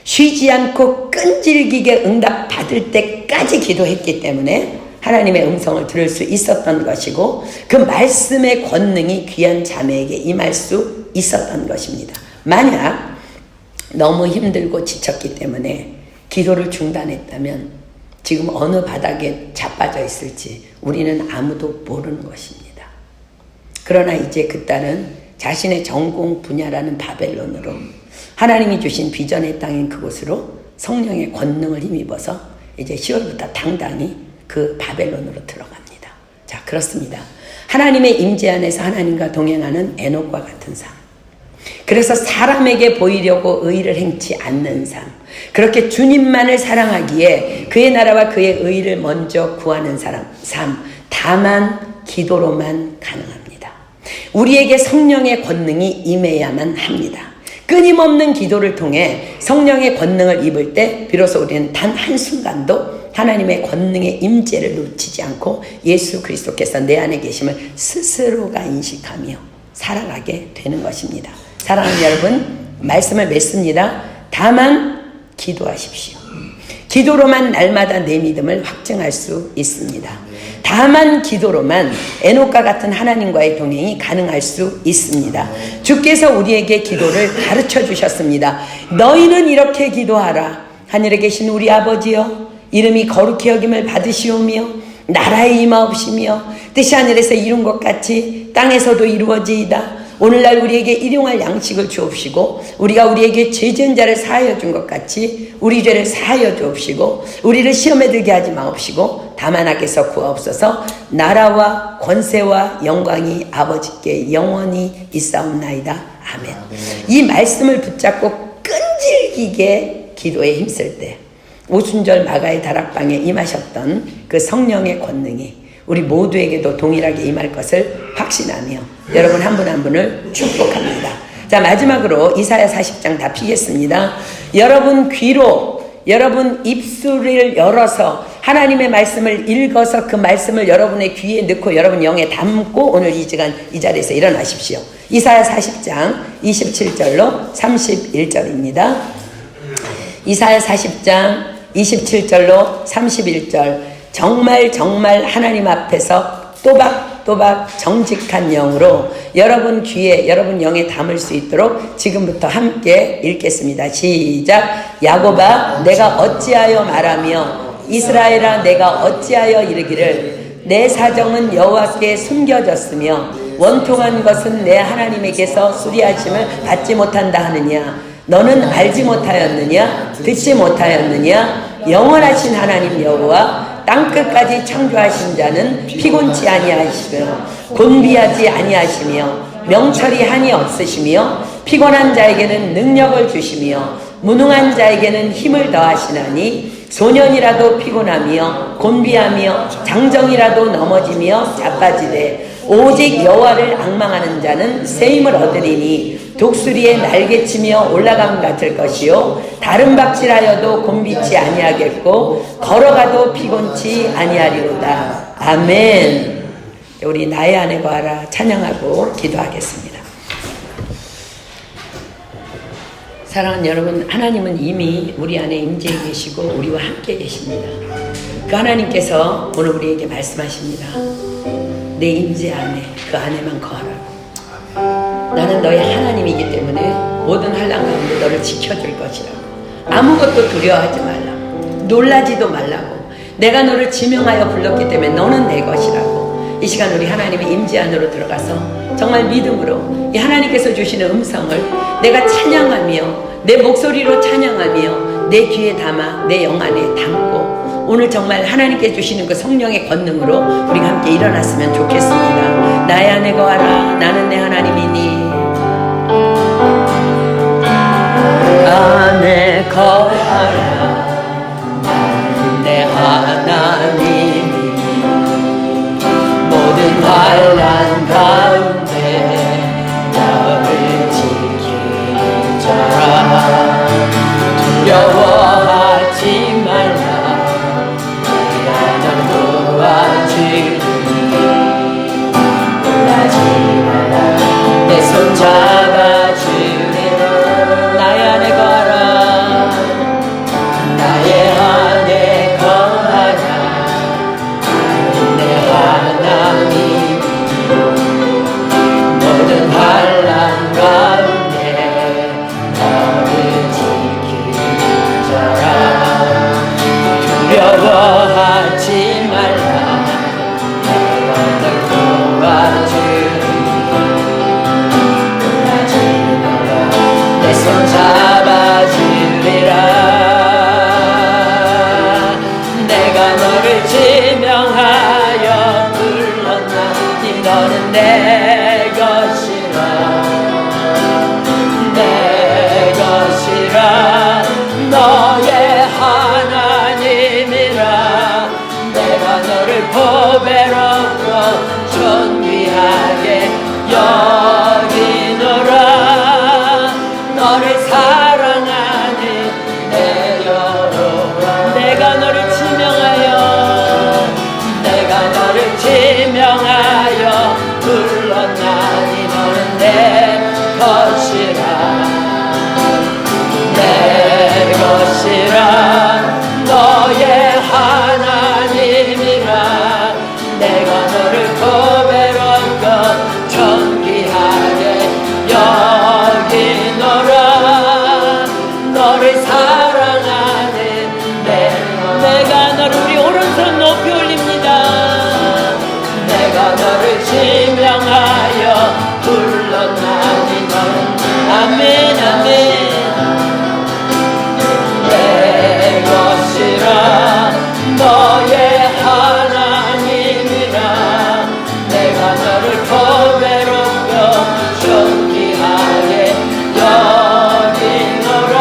쉬지 않고 끈질기게 응답받을 때까지 기도했기 때문에 하나님의 음성을 들을 수 있었던 것이고, 그 말씀의 권능이 귀한 자매에게 임할 수 있었던 것입니다. 만약 너무 힘들고 지쳤기 때문에 기도를 중단했다면 지금 어느 바닥에 자빠져 있을지 우리는 아무도 모르는 것입니다. 그러나 이제 그 딸은 자신의 전공 분야라는 바벨론으로, 하나님이 주신 비전의 땅인 그곳으로 성령의 권능을 힘입어서 이제 10월부터 당당히 그 바벨론으로 들어갑니다. 자, 그렇습니다. 하나님의 임재 안에서 하나님과 동행하는 에녹과 같은 삶. 그래서 사람에게 보이려고 의를 행치 않는 삶. 그렇게 주님만을 사랑하기에 그의 나라와 그의 의를 먼저 구하는 삶. 다만 기도로만 가능합니다. 우리에게 성령의 권능이 임해야만 합니다. 끊임없는 기도를 통해 성령의 권능을 입을 때 비로소 우리는 단 한순간도 하나님의 권능의 임재를 놓치지 않고 예수 그리스도께서 내 안에 계심을 스스로가 인식하며 살아가게 되는 것입니다. 사랑하는 여러분, 말씀을 맺습니다. 다만 기도하십시오. 기도로만 날마다 내 믿음을 확증할 수 있습니다. 다만 기도로만 에녹과 같은 하나님과의 동행이 가능할 수 있습니다. 주께서 우리에게 기도를 가르쳐 주셨습니다. 너희는 이렇게 기도하라. 하늘에 계신 우리 아버지여, 이름이 거룩히 여김을 받으시오며 나라의 임하옵시며 뜻이 하늘에서 이룬 것 같이 땅에서도 이루어지이다. 오늘날 우리에게 일용할 양식을 주옵시고 우리가 우리에게 죄 지은 자를 사하여 준 것 같이 우리 죄를 사하여 주옵시고 우리를 시험에 들게 하지 마옵시고 다만 악에서 구하옵소서. 나라와 권세와 영광이 아버지께 영원히 있사옵나이다. 아멘. 이 말씀을 붙잡고 끈질기게 기도에 힘쓸 때 오순절 마가의 다락방에 임하셨던 그 성령의 권능이 우리 모두에게도 동일하게 임할 것을 확신하며 여러분 한 분 한 분을 축복합니다. 자, 마지막으로 이사야 40장 다 피겠습니다. 여러분 귀로, 여러분 입술을 열어서 하나님의 말씀을 읽어서 그 말씀을 여러분의 귀에 넣고 여러분 영에 담고 오늘 이 시간 이 자리에서 일어나십시오. 이사야 40장 27절로 31절입니다. 이사야 40장 27절로 31절. 정말 하나님 앞에서 또박또박 정직한 영으로 여러분 귀에 여러분 영에 담을 수 있도록 지금부터 함께 읽겠습니다. 시작. 야곱아 내가 어찌하여 말하며 이스라엘아 내가 어찌하여 이르기를 내 사정은 여호와께 숨겨졌으며 원통한 것은 내 하나님에게서 수리하심을 받지 못한다 하느냐. 너는 알지 못하였느냐? 듣지 못하였느냐? 영원하신 하나님 여호와 땅끝까지 창조하신 자는 피곤치 아니하시며 곤비하지 아니하시며 명철이 한이 없으시며 피곤한 자에게는 능력을 주시며 무능한 자에게는 힘을 더하시나니 소년이라도 피곤하며 곤비하며 장정이라도 넘어지며 자빠지되 오직 여호와를 앙망하는 자는 새 힘을 얻으리니 독수리의 날개치며 올라감 같을 것이요 다른 박질하여도 곤비치 아니하겠고 걸어가도 피곤치 아니하리로다. 아멘. 우리 나의 안에 거하라 찬양하고 기도하겠습니다. 사랑하는 여러분, 하나님은 이미 우리 안에 임재해 계시고 우리와 함께 계십니다. 그 하나님께서 오늘 우리에게 말씀하십니다. 내 임재 안에 그 안에만 거하라고. 나는 너의 하나님이기 때문에 모든 환난 가운데 너를 지켜줄 것이라고. 아무것도 두려워하지 말라고. 놀라지도 말라고. 내가 너를 지명하여 불렀기 때문에 너는 내 것이라고. 이 시간 우리 하나님의 임재 안으로 들어가서 정말 믿음으로 이 하나님께서 주시는 음성을 내가 찬양하며 내 목소리로 찬양하며 내 귀에 담아 내 영 안에 담고 오늘 정말 하나님께 주시는 그 성령의 권능으로 우리가 함께 일어났으면 좋겠습니다. 나의 안에 거하라. 나는 내 하나님이니. 안에 거하라. 나는 내 하나님이니. 모든 환난 가운데 너를 지키자라. 두려워하지 말라. 내가 널 도와주리. 놀라지 말라. 내 손 잡아주리. 나의 안에 거하라. 나의 안에 거하라. 내 하나님. 모든 환난 가운데 너를 지키자라. 두려워하지 말라. 내가 널 도와주리. 놀라지 말라. 내 손 잡아주리라. 내가 너를 지명하여 불렀나니 너는 내 것이라. 내 것이라. 너의 하나님이라. 내가 너를 보배롭고 존귀하게 여기노라. 너를 사랑하는 내 여호와. 내가 너를 지명하여 내가 너를 지명하여 불렀나니 너는 내 것이라. 내 것이라. 너의 하나님이라. 내가 너를 보배롭고 존귀하게 여기노라. 너를 사랑하는 내가 너를 우리 오른손 높이 올립니다. 내가 너를 지명하여 불렀나니 너는 아멘 아멘. 내 것이라. 너의 하나님이라. 내가 너를 보배롭고 존귀하게 여기노라.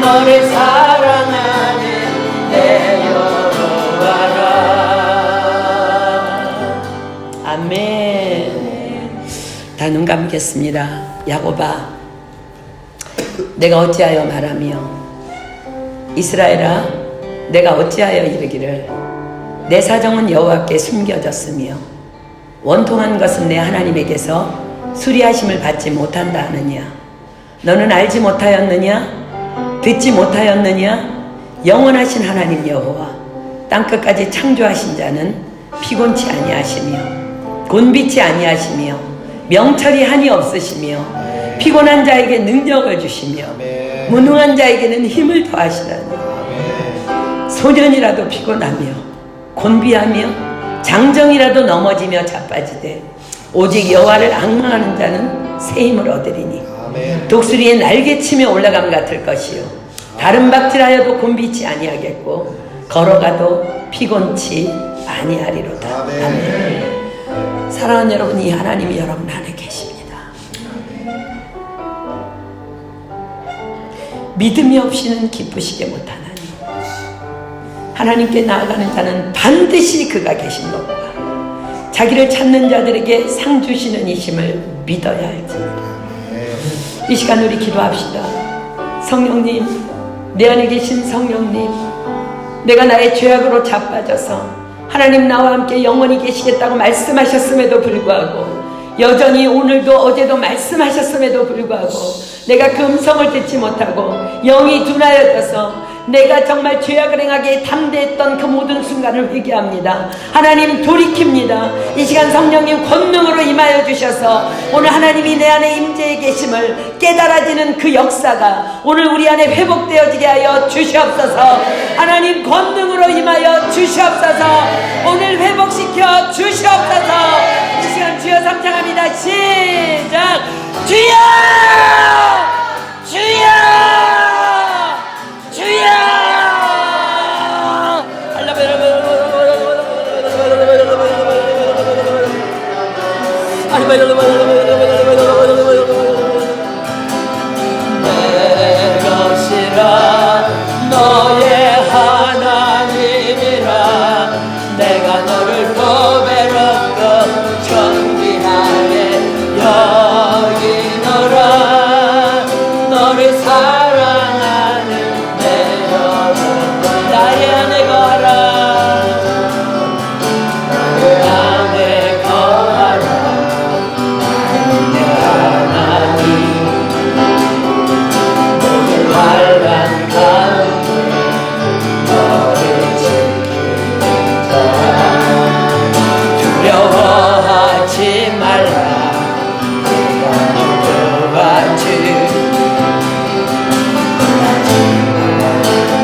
너를 사랑하는 내 여호와라. 아멘. 다 눈 감겠습니다. 야곱아, 내가 어찌하여 말하며 이스라엘아, 내가 어찌하여 이르기를 내 사정은 여호와께 숨겨졌으며 원통한 것은 내 하나님에게서 수리하심을 받지 못한다 하느냐. 너는 알지 못하였느냐? 듣지 못하였느냐? 영원하신 하나님 여호와 땅끝까지 창조하신 자는 피곤치 아니하시며 곤비치 아니하시며 명철이 한이 없으시며 피곤한 자에게 능력을 주시며 무능한 자에게는 힘을 더하시다니. 소년이라도 피곤하며 곤비하며 장정이라도 넘어지며 자빠지되 오직 여호와를 앙망하는 자는 새 힘을 얻으리니 독수리의 날개치며 올라감 같을 것이요 다른 박질하여도 곤비치 아니하겠고 걸어가도 피곤치 아니하리로다. 아멘. 사랑하는 여러분, 이 하나님이 여러분 안에 계십니다. 믿음이 없이는 기쁘시게 못하나니 하나님께 나아가는 자는 반드시 그가 계신 것과 자기를 찾는 자들에게 상 주시는 이심을 믿어야 할지니라. 이 시간 우리 기도합시다. 성령님, 내 안에 계신 성령님, 내가 나의 죄악으로 자빠져서 하나님 나와 함께 영원히 계시겠다고 말씀하셨음에도 불구하고 여전히 오늘도 어제도 말씀하셨음에도 불구하고 내가 그 음성을 듣지 못하고 영이 둔하여져서 내가 정말 죄악을 행하기에 담대했던 그 모든 순간을 회개합니다. 하나님 돌이킵니다. 이 시간 성령님 권능으로 임하여 주셔서 오늘 하나님이 내 안에 임재해 계심을 깨달아지는 그 역사가 오늘 우리 안에 회복되어지게 하여 주시옵소서. 하나님 권능으로 임하여 주시옵소서. 오늘 회복시켜 주시옵소서. 이 시간 주여 삼창합니다. 시작. 주여 주여 주여. 내 것이라 너의 하나님이라 내가 너를 보배롭고 존귀하게 여기노라. 너를 사랑하는 내 영혼 나의 안에 거하라. 내 안에 거하라. 내 하나님 너의 환난 가운데 너를 지키자. 두려워하지 말라. 내가 너 도와주.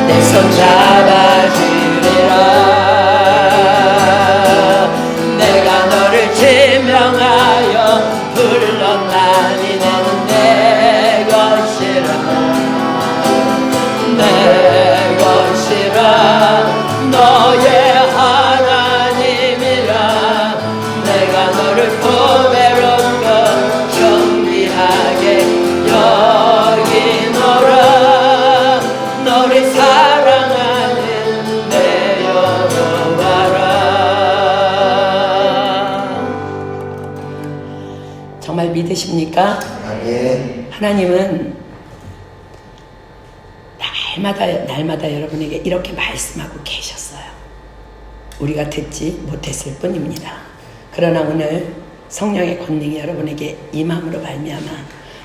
내 손 잡아주리라. 내가 너를 제명하여 불러나니는 내 것이라. 내 것이라. 너의 하나님이라. 내가 너를 보배롭고 존귀하게 여기노라. 너를 사랑하는 내 여호와라. 정말 믿으십니까? 아멘. 하나님은 날마다 여러분에게 이렇게 말씀하고 계셨어요. 우리가 듣지 못했을 뿐입니다. 그러나 오늘 성령의 권능이 여러분에게 임함으로 말미암아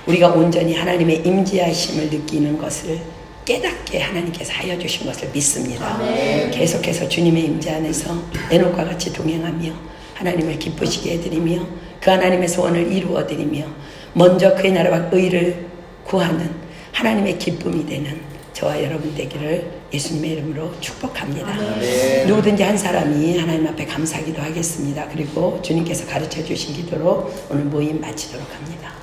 우리가 온전히 하나님의 임재하심을 느끼는 것을 깨닫게 하나님께서 하여 주신 것을 믿습니다. 계속해서 주님의 임재 안에서 에녹과 같이 동행하며 하나님을 기쁘시게 해드리며 그 하나님의 소원을 이루어드리며 먼저 그의 나라와 의를 구하는 하나님의 기쁨이 되는 저와 여러분 되기를 예수님의 이름으로 축복합니다. 누구든지 한 사람이 하나님 앞에 감사기도 하겠습니다. 그리고 주님께서 가르쳐 주신 기도로 오늘 모임 마치도록 합니다.